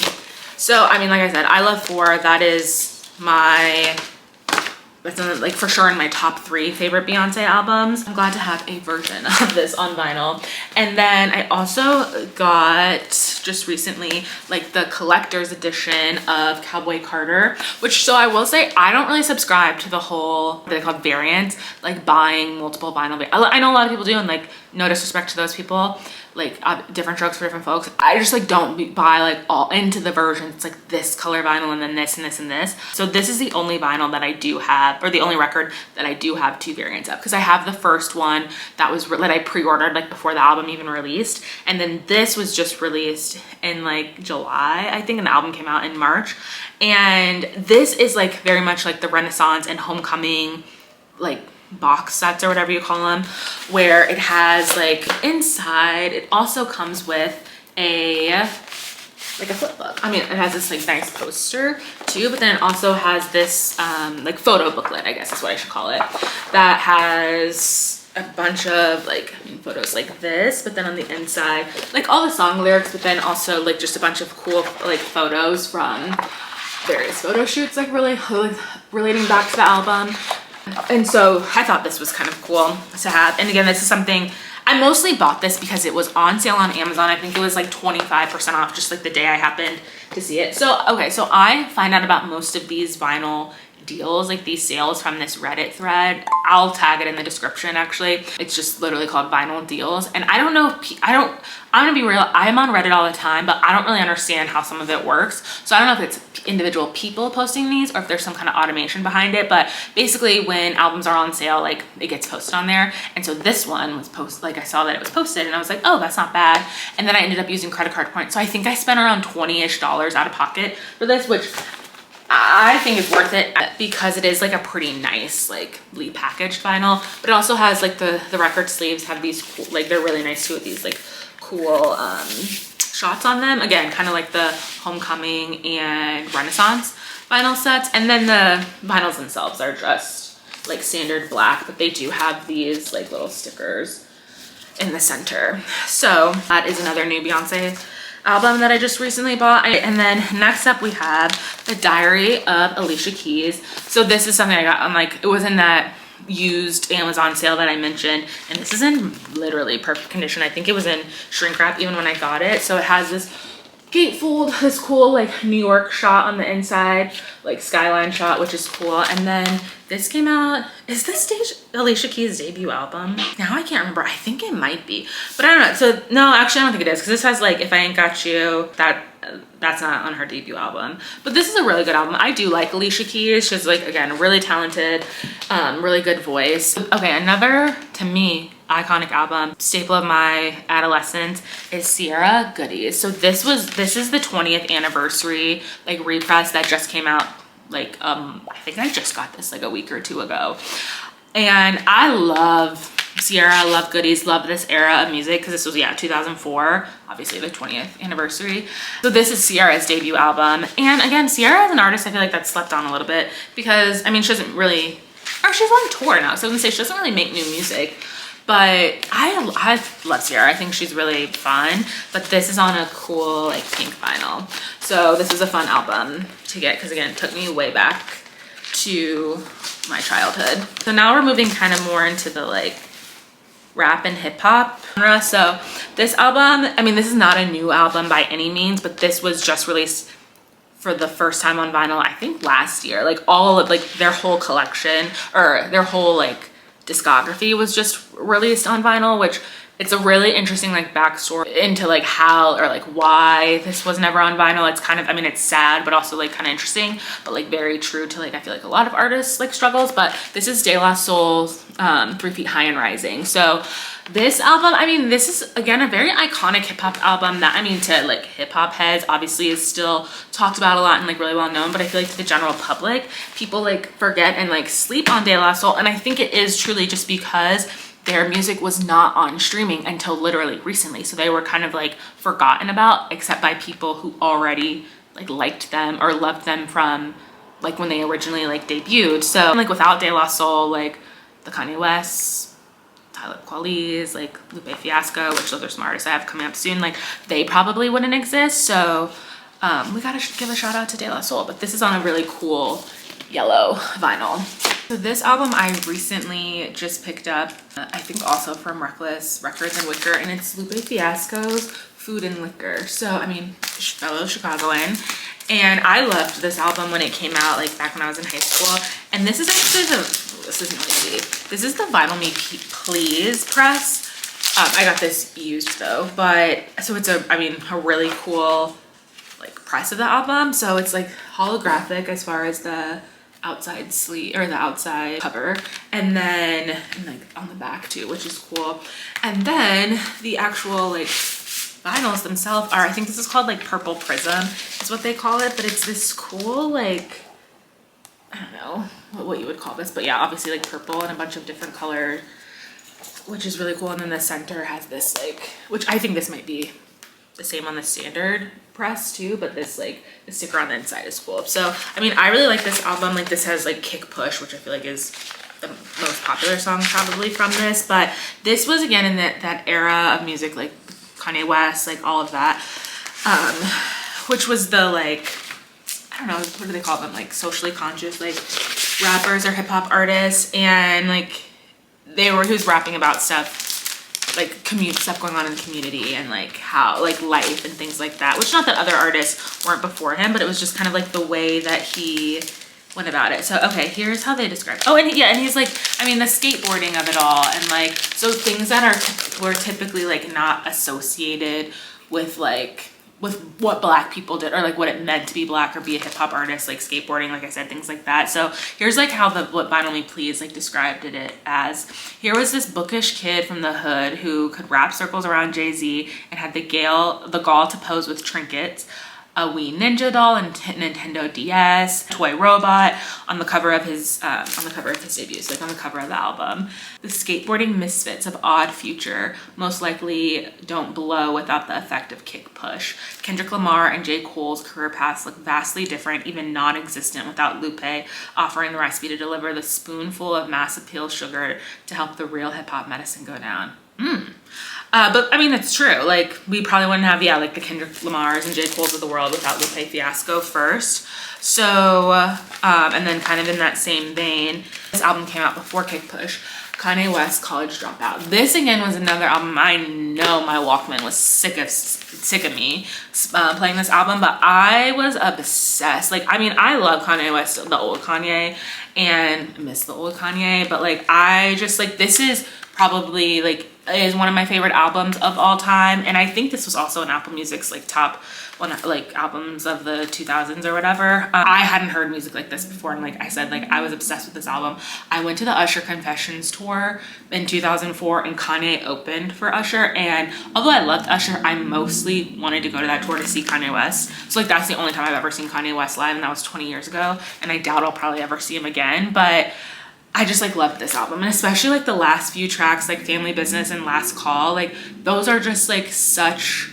So, I mean, like I said, I love 4. That is that's like for sure in my top 3 favorite Beyonce albums. I'm glad to have a version of this on vinyl. And then I also got just recently like the collector's edition of Cowboy Carter, which, so I will say, I don't really subscribe to the whole, what they call variants, like buying multiple vinyl. I know a lot of people do, and like no disrespect to those people, like different strokes for different folks. I just like don't buy like all into the versions. It's like this color vinyl and then this and this and this. So this is the only vinyl that I do have, or the only record that I do have 2 variants of, because I have the first one that I pre-ordered like before the album even released, and then this was just released in like July, I think, and the album came out in March. And this is like very much like the Renaissance and Homecoming like box sets or whatever you call them, where it has like inside, it also comes with a flip book. I mean, it has this like nice poster too, but then it also has this like photo booklet, I guess is what I should call it, that has a bunch of like photos like this, but then on the inside like all the song lyrics, but then also like just a bunch of cool like photos from various photo shoots, like really relating back to the album. And so I thought this was kind of cool to have. And again, this is something, I mostly bought this because it was on sale on Amazon. I think it was like 25% off just like the day I happened to see it. So, okay, so I find out about most of these vinyl deals, like these sales, from this Reddit thread. I'll tag it in the description actually. It's just literally called Vinyl Deals. And I don't know, I'm gonna be real, I'm on Reddit all the time, but I don't really understand how some of it works. So I don't know if it's individual people posting these or if there's some kind of automation behind it, but basically when albums are on sale, like it gets posted on there. And so this one was posted, like I saw that it was posted and I was like, oh, that's not bad. And then I ended up using credit card points. So I think I spent around $20-ish out of pocket for this, which I think is worth it because it is like a pretty nice, like packaged vinyl, but it also has like the record sleeves have these cool, like they're really nice too, with these like cool shots on them. Again, kind of like the Homecoming and Renaissance vinyl sets. And then the vinyls themselves are just like standard black, but they do have these like little stickers in the center. So that is another new Beyonce album that I just recently bought. And then next up we have The Diary of Alicia Keys. So this is something I got on like, it was in that used Amazon sale that I mentioned, and this is in literally perfect condition. I think it was in shrink wrap even when I got it. So it has this gatefold, this cool like New York shot on the inside, like skyline shot, which is cool. And then this came out, is this Alicia Keys' debut album? Now I can't remember, I think it might be, but I don't know. So no, actually I don't think it is, because this has like If I Ain't Got You, that's not on her debut album. But this is a really good album. I do like Alicia Keys. She's like, again, really talented, really good voice. Okay, another, to me, iconic album, staple of my adolescence, is Sierra Goodies. So this is the 20th anniversary like repress that just came out. Like I think I just got this like a week or 2 ago, and I love Sierra, I love Goodies, love this era of music, because this was 2004, obviously the 20th anniversary. So this is Sierra's debut album, and again, Sierra as an artist, I feel like that's slept on a little bit, because I mean she doesn't really, or she's on tour now, so I was gonna say she doesn't really make new music. But I love Sierra. I think she's really fun. But this is on a cool like pink vinyl. So this is a fun album to get, because again, it took me way back to my childhood. So now we're moving kind of more into the like rap and hip hop genre. So this album, I mean, this is not a new album by any means, but this was just released for the first time on vinyl, I think last year. Like all of like their whole collection or their whole like discography was just released on vinyl, which it's a really interesting like backstory into like how or like why this was never on vinyl. It's kind of, I mean, it's sad, but also like kind of interesting, but like very true to like, I feel like a lot of artists like struggles. But this is De La Soul's 3 Feet High and Rising. So this album, I mean, this is again a very iconic hip hop album that, I mean, to like hip hop heads obviously is still talked about a lot and like really well known, but I feel like to the general public, people like forget and like sleep on De La Soul. And I think it is truly just because their music was not on streaming until literally recently. So they were kind of like forgotten about, except by people who already like liked them or loved them from like when they originally like debuted. So like without De La Soul, like the Kanye West, Talib Kweli's, like Lupe Fiasco, which those are some artists I have coming up soon, like they probably wouldn't exist. So we gotta give a shout out to De La Soul, but this is on a really cool yellow vinyl. So this album I recently just picked up, I think also from Reckless Records and Wicker, and it's Lupe Fiasco's Food and Liquor. So, I mean, fellow Chicagoan. And I loved this album when it came out, like back when I was in high school. And this is actually this is noisy. This is the Vinyl Me Please press. I got this used though, but so it's a really cool like press of the album. So it's like holographic as far as the outside sleeve or the outside cover, and then like on the back too, which is cool. And then the actual like vinyls themselves are, I think this is called like Purple Prism is what they call it, but it's this cool like, I don't know what you would call this, but yeah, obviously like purple and a bunch of different colors, which is really cool. And then the center has this like, which I think this might be the same on the standard press too, but this like the sticker on the inside is cool. So I mean, I really like this album. Like this has like Kick Push, which I feel like is the most popular song probably from this, but this was again in that era of music, like Kanye West, like all of that, which was the like, I don't know, what do they call them, like socially conscious like rappers or hip-hop artists, and like he was rapping about stuff like stuff going on in the community and like how like life and things like that, which not that other artists weren't before him, but it was just kind of like the way that he went about it. So okay, here's how they describe it. Oh, and yeah, and he's like, I mean, the skateboarding of it all, and like, so things that were typically like not associated with like with what black people did or like what it meant to be black or be a hip-hop artist, like skateboarding, like I said, things like that. So here's like how what Vinyl Me Please like described it as. Here was this bookish kid from the hood who could wrap circles around Jay-Z and had the gall to pose with trinkets, a wee ninja doll and Nintendo DS, toy robot on the cover of his debut, so like on the cover of the album. The skateboarding misfits of odd future most likely don't blow without the effect of Kick Push. Kendrick Lamar and J. Cole's career paths look vastly different, even non-existent, without Lupe offering the recipe to deliver the spoonful of mass appeal sugar to help the real hip-hop medicine go down. But I mean, it's true. Like we probably wouldn't have, like the Kendrick Lamars and J. Cole's of the world without Lupe Fiasco first. So, and then kind of in that same vein, this album came out before Kick Push, Kanye West, College Dropout. This again was another album. I know my Walkman was sick of me playing this album, but I was obsessed. Like, I mean, I love Kanye West, the old Kanye, and miss the old Kanye, but like, I just like, this is probably like, is one of my favorite albums of all time, and I think this was also in Apple Music's like top one like albums of the 2000s or whatever. I hadn't heard music like this before, and like I said, like I was obsessed with this album. I went to the Usher Confessions tour in 2004, and Kanye opened for Usher, and although I loved Usher, I mostly wanted to go to that tour to see Kanye West. So like that's the only time I've ever seen Kanye West live, and that was 20 years ago, and I doubt I'll probably ever see him again, but I just like loved this album, and especially like the last few tracks, like Family Business and Last Call, like those are just like such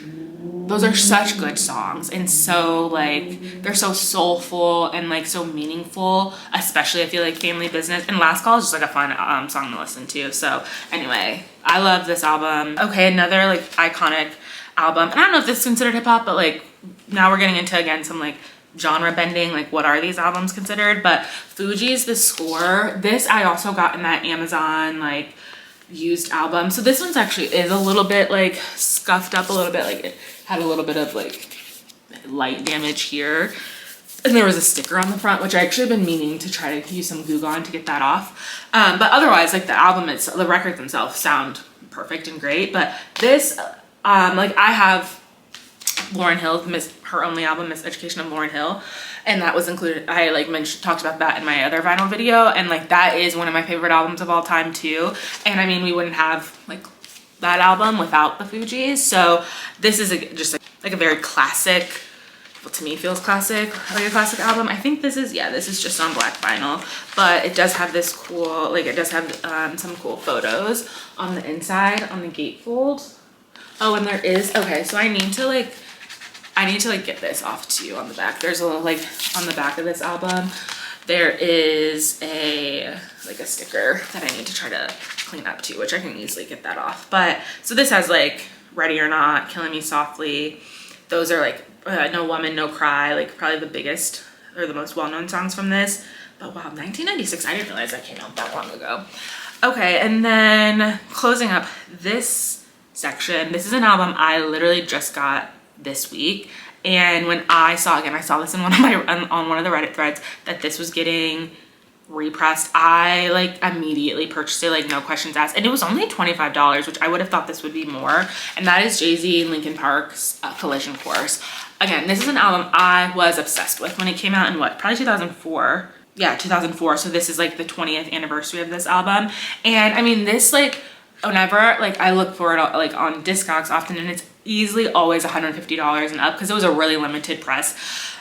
good songs, and so like they're so soulful and like so meaningful. Especially I feel like Family Business and Last Call is just like a fun song to listen to. So anyway, I love this album. Okay, another like iconic album, and I don't know if this is considered hip-hop, but like now we're getting into again some like genre bending, like what are these albums considered, but Fugees, The Score, this I also got in that Amazon like used album. So this one's actually is a little bit like scuffed up a little bit, like it had a little bit of like light damage here, And there was a sticker on the front, which I actually have been meaning to try to use some Goo Gone to get that off. But otherwise, like the records themselves sound perfect and great. But this, like I have Lauryn Hill, her only album, Miseducation of Lauryn Hill. And that was included, I like talked about that in my other vinyl video. And like that is one of my favorite albums of all time too. And I mean, we wouldn't have like that album without the Fugees. So this is just like a very classic, well, to me feels classic, like a classic album. I think this is, yeah, this is just on black vinyl, but it does have this cool, like it does have some cool photos on the inside on the gatefold. Oh, and there is, okay, so I need to like get this off too on the back. There's a little, like on the back of this album, there is a sticker that I need to try to clean up too, which I can easily get that off. But so this has like Ready or Not, Killing Me Softly. Those are like No Woman, No Cry, like probably the biggest or the most well-known songs from this. But wow, 1996, I didn't realize that came out that long ago. Okay, and then closing up this section, this is an album I literally just got this week. And when I saw this in one of my on one of the Reddit threads that this was getting repressed, I like immediately purchased it, like no questions asked, and it was only $25, which I would have thought this would be more. And that is Jay-Z and Linkin Park's Collision Course. Again, this is an album I was obsessed with when it came out in what, probably 2004. Yeah, 2004. So this is like the 20th anniversary of this album. And I mean, this like whenever like I look for it like on Discogs often, and it's easily always $150 and up because it was a really limited press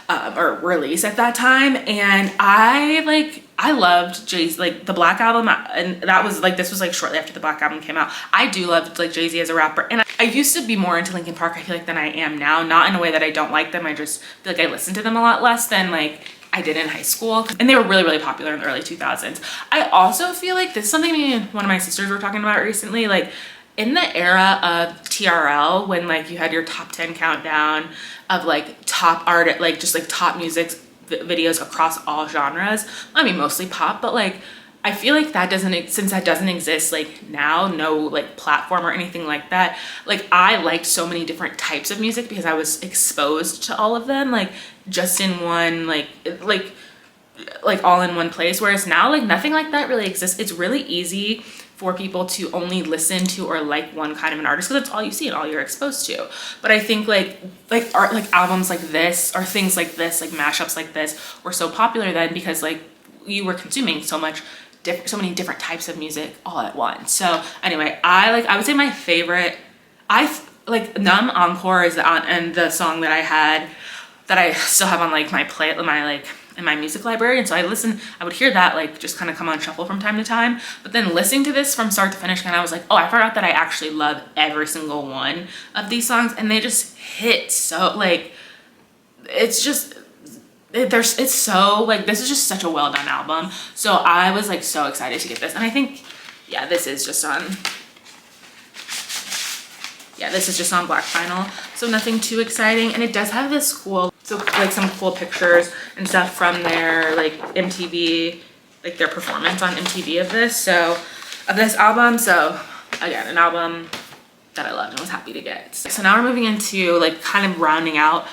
or release at that time. And I loved Jay's, like the Black album, and that was like, this was like shortly after the Black album came out. I do love like Jay-Z as a rapper, and I used to be more into Linkin Park, I feel like, than I am now. Not in a way that I don't like them, I just feel like I listen to them a lot less than like I did in high school, and they were really, really popular in the early 2000s. I also feel like this is something me and one of my sisters were talking about recently, like in the era of TRL, when like you had your top 10 countdown of like top art, like just like top music videos across all genres. I mean, mostly pop, but like I feel like that since that doesn't exist like now, no like platform or anything like that, like I liked so many different types of music because I was exposed to all of them like just in one like all in one place. Whereas now like nothing like that really exists. It's really easy for people to only listen to or like one kind of an artist because that's all you see and all you're exposed to. But I think like art, like albums like this or things like this, like mashups like this were so popular then because like you were consuming so many different types of music all at once. So anyway, I would say my favorite, Numb Encore is the song that I still have on like in my music library. And so I would hear that like just kind of come on shuffle from time to time. But then listening to this from start to finish, and I was like, oh, I forgot that I actually love every single one of these songs, and they just hit so like, it's so like, this is just such a well done album. So I was like so excited to get this. And I think, yeah, this is just on black vinyl, so nothing too exciting. And it does have this cool, so like some cool pictures and stuff from their like MTV, like their performance on MTV of this album. So again, an album that I loved and was happy to get. So now we're moving into like kind of rounding out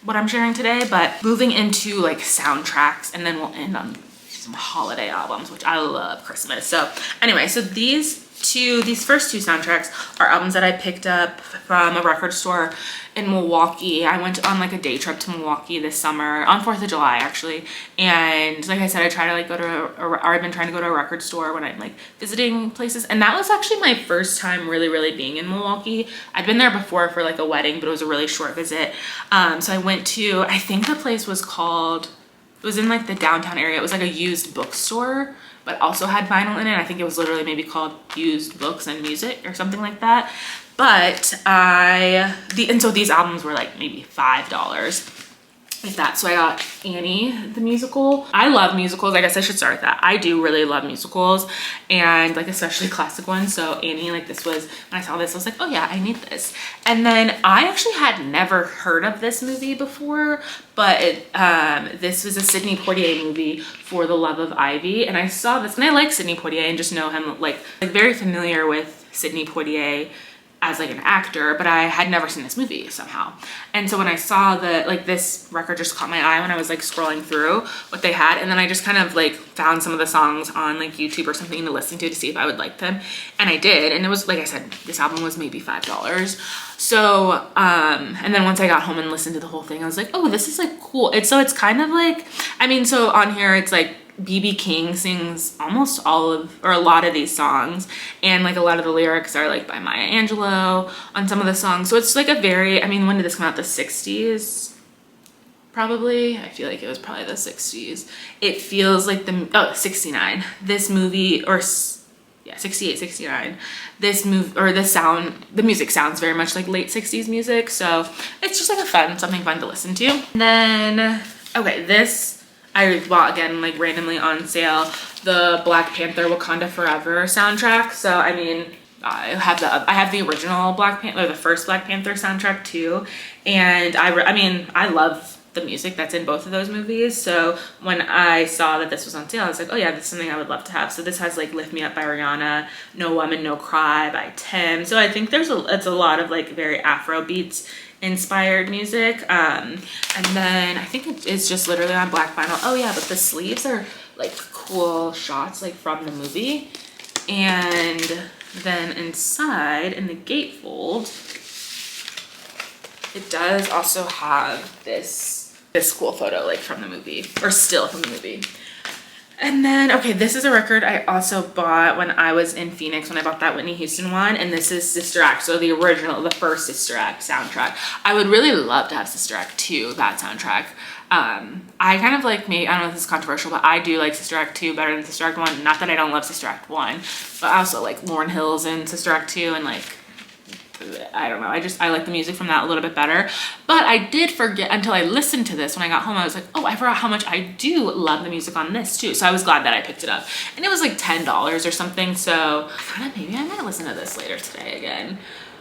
what I'm sharing today, but moving into like soundtracks, and then we'll end on some holiday albums, which I love Christmas. So anyway, so these first two soundtracks are albums that I picked up from a record store in Milwaukee. I went on like a day trip to Milwaukee this summer on 4th of July actually. And like I said, I've been trying to go to a record store when I'm like visiting places. And that was actually my first time really, really being in Milwaukee. I'd been there before for like a wedding, but it was a really short visit. So I went to, I think the place was called, it was in like the downtown area. It was like a used bookstore, but also had vinyl in it. I think it was literally maybe called Used Books and Music or something like that. But and so these albums were like maybe $5, if that. So I got Annie, the musical. I love musicals. I guess I should start with that. I do really love musicals, and like especially classic ones. So Annie, like this was, when I saw this, I was like, oh yeah, I need this. And then I actually had never heard of this movie before, but this was a Sidney Poitier movie, For the Love of Ivy. And I saw this, and I like Sidney Poitier and just know him, like very familiar with Sidney Poitier as like an actor, but I had never seen this movie somehow. And so when I saw the, like, this record just caught my eye when I was like scrolling through what they had, and then I just kind of like found some of the songs on like YouTube or something to listen to see if I would like them, and I did. And it was, like I said, this album was maybe $5. So and then once I got home and listened to the whole thing, I was like, oh, this is like cool. It's kind of like, I mean, so on here it's like BB King sings almost all of, or a lot of these songs, and like a lot of the lyrics are like by Maya Angelou on some of the songs. So it's like a very, I mean, when did this come out? The 60s probably. I feel like it was probably the 60s. It feels like 69. This movie, or yeah, 68, 69. This the music sounds very much like late 60s music. So it's just like something fun to listen to. And then, okay, this I bought again, like randomly on sale, the Black Panther Wakanda Forever soundtrack. So I mean, I have the original Black Panther, the first Black Panther soundtrack too, and I mean, I love the music that's in both of those movies. So when I saw that this was on sale, I was like, oh yeah, that's something I would love to have. So this has like Lift Me Up by Rihanna, No Woman No Cry by Tim. So I think it's a lot of like very Afro beats inspired music. And then I think it's just literally on black vinyl. Oh yeah, but the sleeves are like cool shots like from the movie. And then inside in the gatefold, it does also have this cool photo like from the movie, or still from the movie. And then, okay, this is a record I also bought when I was in Phoenix, when I bought that Whitney Houston one, and this is Sister Act, so the first Sister Act soundtrack. I would really love to have Sister Act 2, that soundtrack. I kind of like, maybe, I don't know if this is controversial, but I do like Sister Act 2 better than Sister Act 1. Not that I don't love Sister Act 1, but I also like Lauryn Hill's in Sister Act 2, and like, I don't know, I like the music from that a little bit better. But I did forget until I listened to this when I got home. I was like, oh, I forgot how much I do love the music on this too. So I was glad that I picked it up, and it was like $10 or something. So I thought maybe I might listen to this later today again.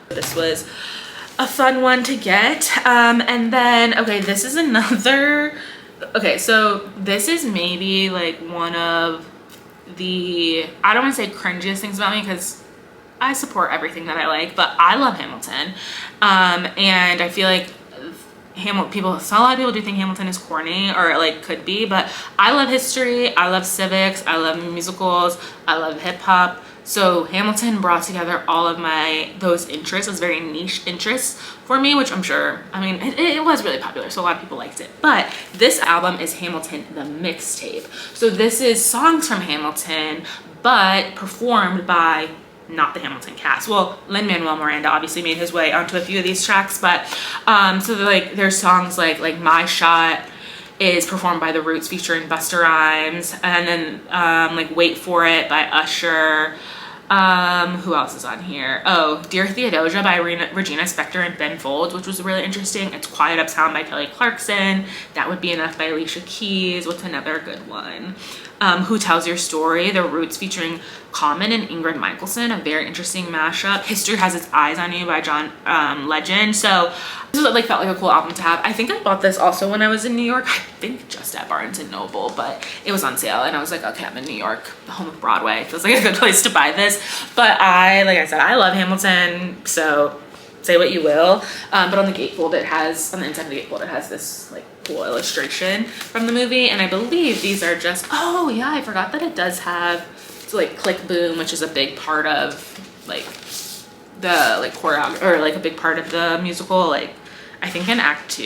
This was a fun one to get. And then, okay, this is another, okay, so this is maybe like one of the, I don't want to say cringiest things about me, because I support everything that I like, but I love Hamilton. And I feel like a lot of people do think Hamilton is corny, or like could be, but I love history, I love civics, I love musicals, I love hip hop. So Hamilton brought together all of those interests, those very niche interests for me, which I'm sure, I mean, it was really popular, so a lot of people liked it. But this album is Hamilton the Mixtape. So this is songs from Hamilton, but performed by not the Hamilton cast. Well, Lin-Manuel Miranda obviously made his way onto a few of these tracks, but so there's songs like My Shot is performed by The Roots featuring Busta Rhymes, and then like Wait For It by Usher. Who else is on here? Oh, Dear Theodosia by Regina Spektor and Ben Folds, which was really interesting. It's Quiet Uptown by Kelly Clarkson. That Would Be Enough by Alicia Keys. What's another good one? Who Tells Your Story? The Roots featuring Common and Ingrid Michaelson, a very interesting mashup. History Has Its Eyes on You by John Legend. So this felt like a cool album to have. I think I bought this also when I was in New York. I think just at Barnes & Noble, but it was on sale, and I was like, okay, I'm in New York, the home of Broadway. Feels like a good place to buy this. But like I said, I love Hamilton, so say what you will. But on the gatefold, on the inside of the gatefold, it has this like cool illustration from the movie, and I believe these are just, oh yeah, I forgot that it does have, so like Click Boom, which is a big part of like the like choreography, or like a big part of the musical, like I think in Act 2,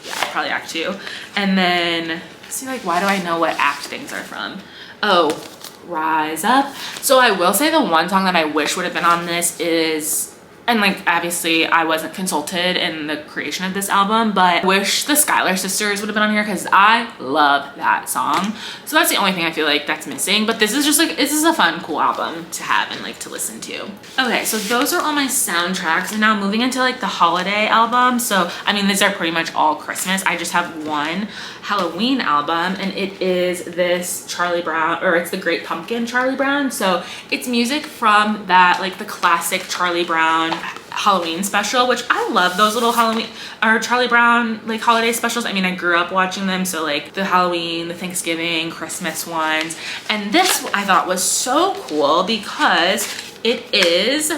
yeah, probably Act 2. And then see, like, why do I know what act things are from? Oh, Rise Up. So I will say the one song that I wish would have been on this is, and like obviously I wasn't consulted in the creation of this album, but I wish the Schuyler Sisters would have been on here, because I love that song. So that's the only thing I feel like that's missing. But this is just like, this is a fun, cool album to have and like to listen to. Okay, so those are all my soundtracks, and now moving into like the holiday album. So I mean, these are pretty much all Christmas. I just have one Halloween album, and it is this Charlie Brown, or it's the Great Pumpkin Charlie Brown. So it's music from that, like the classic Charlie Brown Halloween special, which I love those little Halloween or Charlie Brown like holiday specials. I mean, I grew up watching them, so like the Halloween, the Thanksgiving, Christmas ones. And this I thought was so cool because it is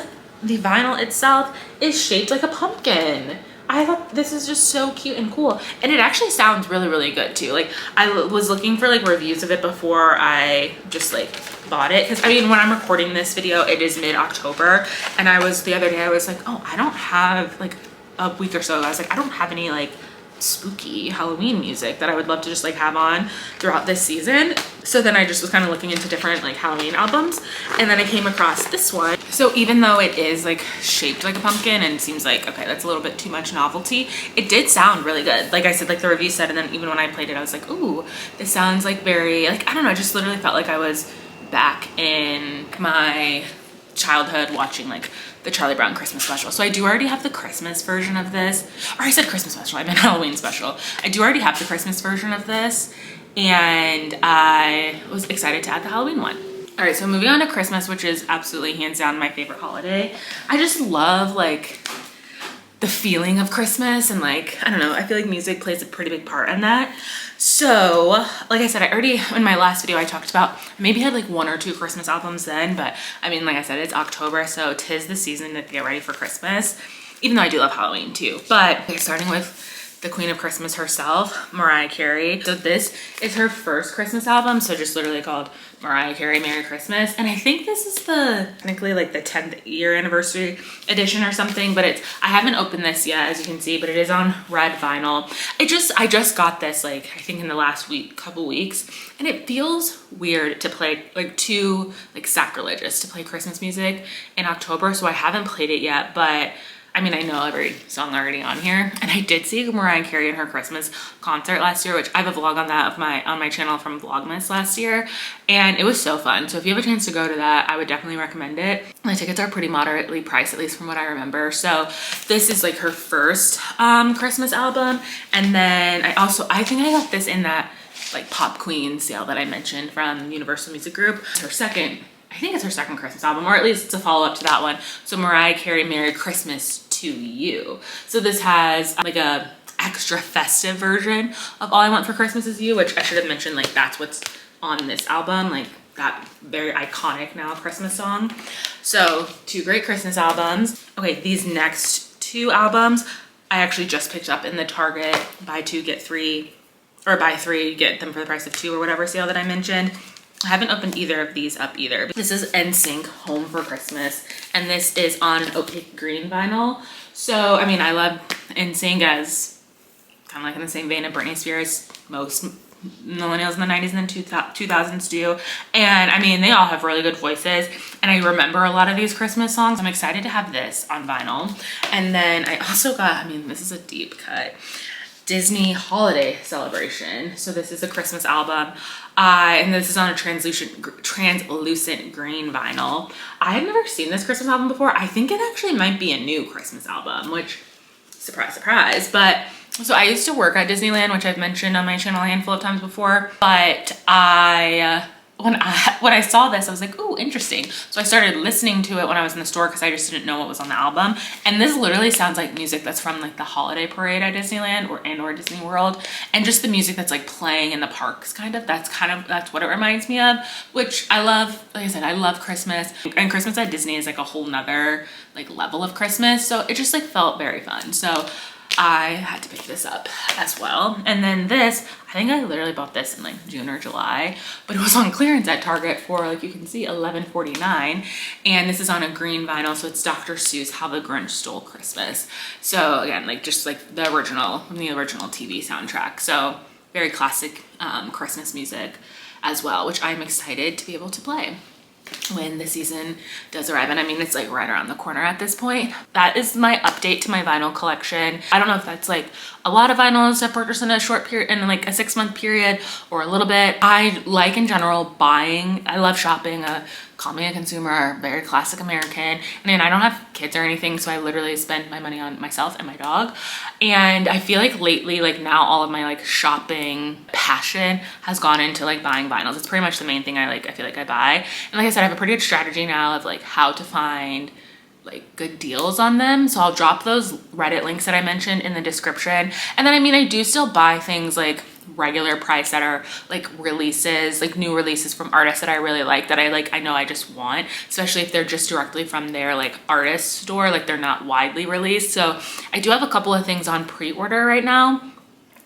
the vinyl itself is shaped like a pumpkin. I thought this is just so cute and cool. And it actually sounds really, really good too. Like I was looking for like reviews of it before I just like bought it. Cause I mean, when I'm recording this video, it is mid-October. And the other day I was like, oh, I don't have like a week or so. I was like, I don't have any like spooky Halloween music that I would love to just like have on throughout this season. So then I just was kind of looking into different like Halloween albums, and then I came across this one. So even though it is like shaped like a pumpkin and seems like, okay, that's a little bit too much novelty, it did sound really good. Like I said, like the review said, and then even when I played it, I was like, ooh, this sounds like very, like, I don't know, I just literally felt like I was back in my childhood watching like the Charlie Brown Christmas special. So I do already have the Christmas version of this, or I said Christmas special, I meant Halloween special. I do already have the Christmas version of this, and I was excited to add the Halloween one. All right, so moving on to Christmas, which is absolutely hands down my favorite holiday. I just love like the feeling of Christmas, and like, I don't know, I feel like music plays a pretty big part in that. So like I said, I already, in my last video I talked about, I maybe had like 1 or 2 Christmas albums then, but I mean, like I said, it's October, so 'tis the season to get ready for Christmas, even though I do love Halloween too. But okay, starting with the queen of Christmas herself, Mariah Carey. So this is her first Christmas album, so just literally called Mariah Carey Merry Christmas. And I think this is technically like the 10th year anniversary edition or something, but I haven't opened this yet, as you can see, but it is on red vinyl. I just got this like, I think in the last couple weeks, and it feels weird to play, like too like sacrilegious to play Christmas music in October, so I haven't played it yet, but I mean, I know every song already on here, and I did see Mariah Carey in her Christmas concert last year, which I have a vlog on that on my channel from Vlogmas last year, and it was so fun. So if you have a chance to go to that, I would definitely recommend it. The tickets are pretty moderately priced, at least from what I remember. So this is like her first Christmas album, and then I think I got this in that like Pop Queen sale that I mentioned from Universal Music Group. It's her second. I think it's her second Christmas album, or at least it's a follow-up to that one. So Mariah Carey Merry Christmas to You. So this has like a extra festive version of All I Want for Christmas Is You, which I should have mentioned, like that's what's on this album, like that very iconic now Christmas song. So 2 great Christmas albums. Okay, these next 2 albums I actually just picked up in the Target buy 2 get 3, or buy 3 get them for the price of 2 or whatever sale that I mentioned. I haven't opened either of these up either. This is NSYNC Home for Christmas, and this is on opaque green vinyl. So, I mean, I love NSYNC as kind of like in the same vein of Britney Spears, most millennials in the 90s and the 2000s do. And I mean, they all have really good voices, and I remember a lot of these Christmas songs. I'm excited to have this on vinyl. And then I also got, I mean, this is a deep cut, Disney Holiday Celebration. So this is a Christmas album, and this is on a translucent green vinyl. I had never seen this Christmas album before. I think it actually might be a new Christmas album, which, surprise, surprise. But so I used to work at Disneyland, which I've mentioned on my channel a handful of times before, but when I saw this, I was like, ooh, interesting. So I started listening to it when I was in the store because I just didn't know what was on the album. And this literally sounds like music that's from like the holiday parade at Disneyland or Disney World. And just the music that's like playing in the parks that's what it reminds me of, which I love. Like I said, I love Christmas, and Christmas at Disney is like a whole nother like level of Christmas. So it just like felt very fun. So I had to pick this up as well. And then this, I think I literally bought this in like June or July, but it was on clearance at Target for, like you can see, $11.49. And this is on a green vinyl, so it's Dr. Seuss How the Grinch Stole Christmas. So again, like just like the original TV soundtrack. So very classic Christmas music as well, which I'm excited to be able to play when the season does arrive. And I mean, it's like right around the corner at this point. That is my update to my vinyl collection. I don't know if that's like a lot of vinyls I've purchased in a short period, in like a 6-month period, or a little bit. I like in general buying. I love shopping. Call me a consumer, very classic American. And then I don't have kids or anything, so I literally spend my money on myself and my dog. And I feel like lately, like now all of my like shopping passion has gone into like buying vinyls. It's pretty much the main thing I feel like I buy. And like I said, I have a pretty good strategy now of like how to find like good deals on them. So I'll drop those Reddit links that I mentioned in the description. And then I mean, I do still buy things like regular price that are like releases, like new releases from artists that I really like, that I know I just want, especially if they're just directly from their like artist store, like they're not widely released. So I do have a couple of things on pre-order right now.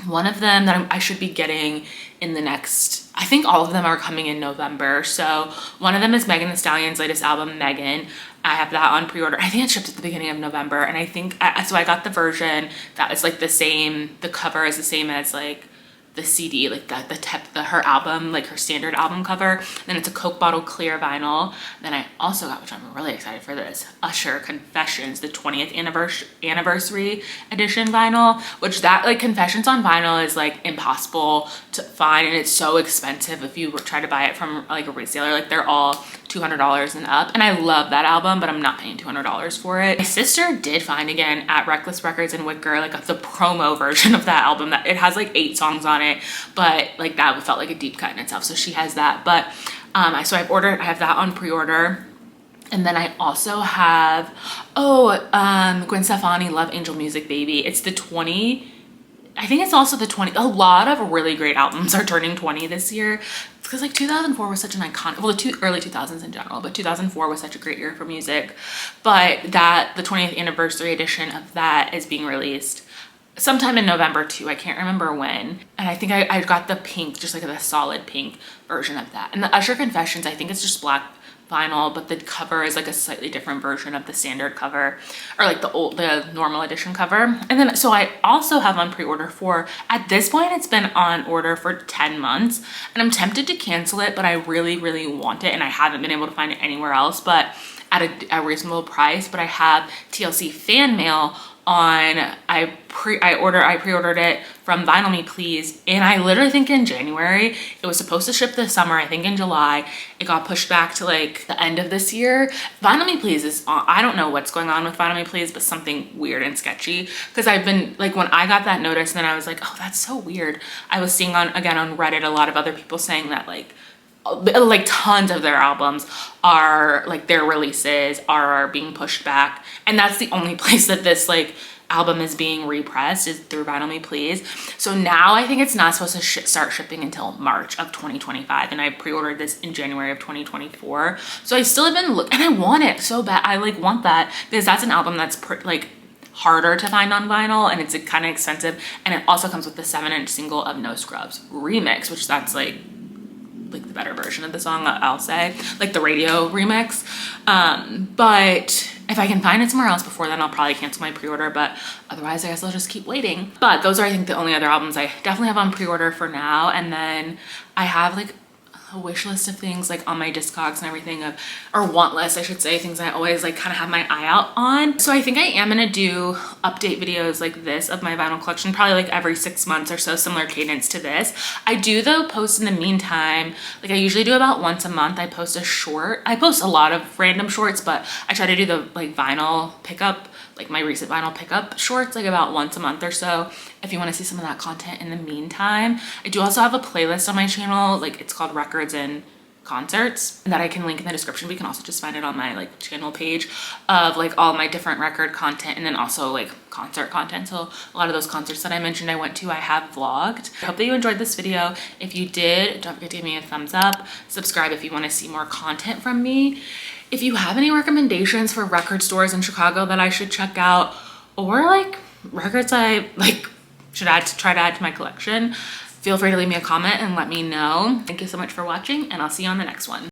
One of them that I should be getting in the next, I think all of them are coming in November. So one of them is Megan Thee Stallion's latest album, Megan. I have that on pre-order. I think it shipped at the beginning of November. And I think, so I got the version that is like the same, the cover is the same as like the CD, like her album, like her standard album cover. Then it's a Coke bottle clear vinyl. Then I also got, which I'm really excited for this, Usher Confessions, the 20th anniversary edition vinyl, which that like Confessions on vinyl is like impossible to find, and it's so expensive if you try to buy it from like a reseller. Like they're all $200 and up, and I love that album, but I'm not paying $200 for it. My sister did find again at Reckless Records in Wicker like the promo version of that album that it has like 8 songs on it, but like that felt like a deep cut in itself, so she has that. But so I have that on pre-order. And then I also have Gwen Stefani, Love Angel Music Baby. It's the 20, I think it's also the 20, a lot of really great albums are turning 20 this year. Because like 2004 was such an iconic, well the early 2000s in general, but 2004 was such a great year for music. But the 20th anniversary edition of that is being released sometime in November too. I can't remember when. And I think I got the pink, just like the solid pink version of that. And the Usher Confessions, I think it's just black vinyl, but the cover is like a slightly different version of the standard cover, or like the normal edition cover. And then so I also have on pre-order for, at this point it's been on order for 10 months, and I'm tempted to cancel it, but I really want it, and I haven't been able to find it anywhere else but at a reasonable price. But I have TLC fan mail on, I pre-ordered it from Vinyl Me Please, and I literally think in January. It was supposed to ship this summer, I think in July. It got pushed back to like the end of this year. Vinyl Me Please is on, I don't know what's going on with Vinyl Me Please, but something weird and sketchy, because I've been like, when I got that notice, and then I was like, oh, that's so weird. I was seeing on Reddit a lot of other people saying that like tons of their albums are like, their releases are being pushed back, and that's the only place that this like album is being repressed, is through Vinyl Me Please. So now I think it's not supposed to start shipping until March of 2025, and I pre-ordered this in January of 2024. So I still have been and I want it so bad. I like want that, because that's an album that's like harder to find on vinyl, and it's kind of expensive, and it also comes with the 7-inch single of No Scrubs remix, which that's like the better version of the song, I'll say, like the radio remix. But if I can find it somewhere else before then, I'll probably cancel my pre-order, but otherwise I guess I'll just keep waiting. But those are, I think, the only other albums I definitely have on pre-order for now. And then I have like a wish list of things like on my Discogs and everything, or want list, I should say, things I always like kind of have my eye out on. So I think I am gonna do update videos like this of my vinyl collection, probably like every 6 months or so, similar cadence to this. I do though post in the meantime, like I usually do about once a month. I post a short. I post a lot of random shorts, but I try to do the like vinyl pickup, like my recent vinyl pickup shorts, like about once a month or so, if you want to see some of that content in the meantime. I do also have a playlist on my channel, like it's called Records and Concerts, that I can link in the description, but you can also just find it on my like channel page, of like all my different record content, and then also like concert content. So a lot of those concerts that I mentioned I went to, I have vlogged. I hope that you enjoyed this video. If you did, don't forget to give me a thumbs up, subscribe if you want to see more content from me. If you have any recommendations for record stores in Chicago that I should check out, or like records I like should try to add to my collection, feel free to leave me a comment and let me know. Thank you so much for watching, and I'll see you on the next one.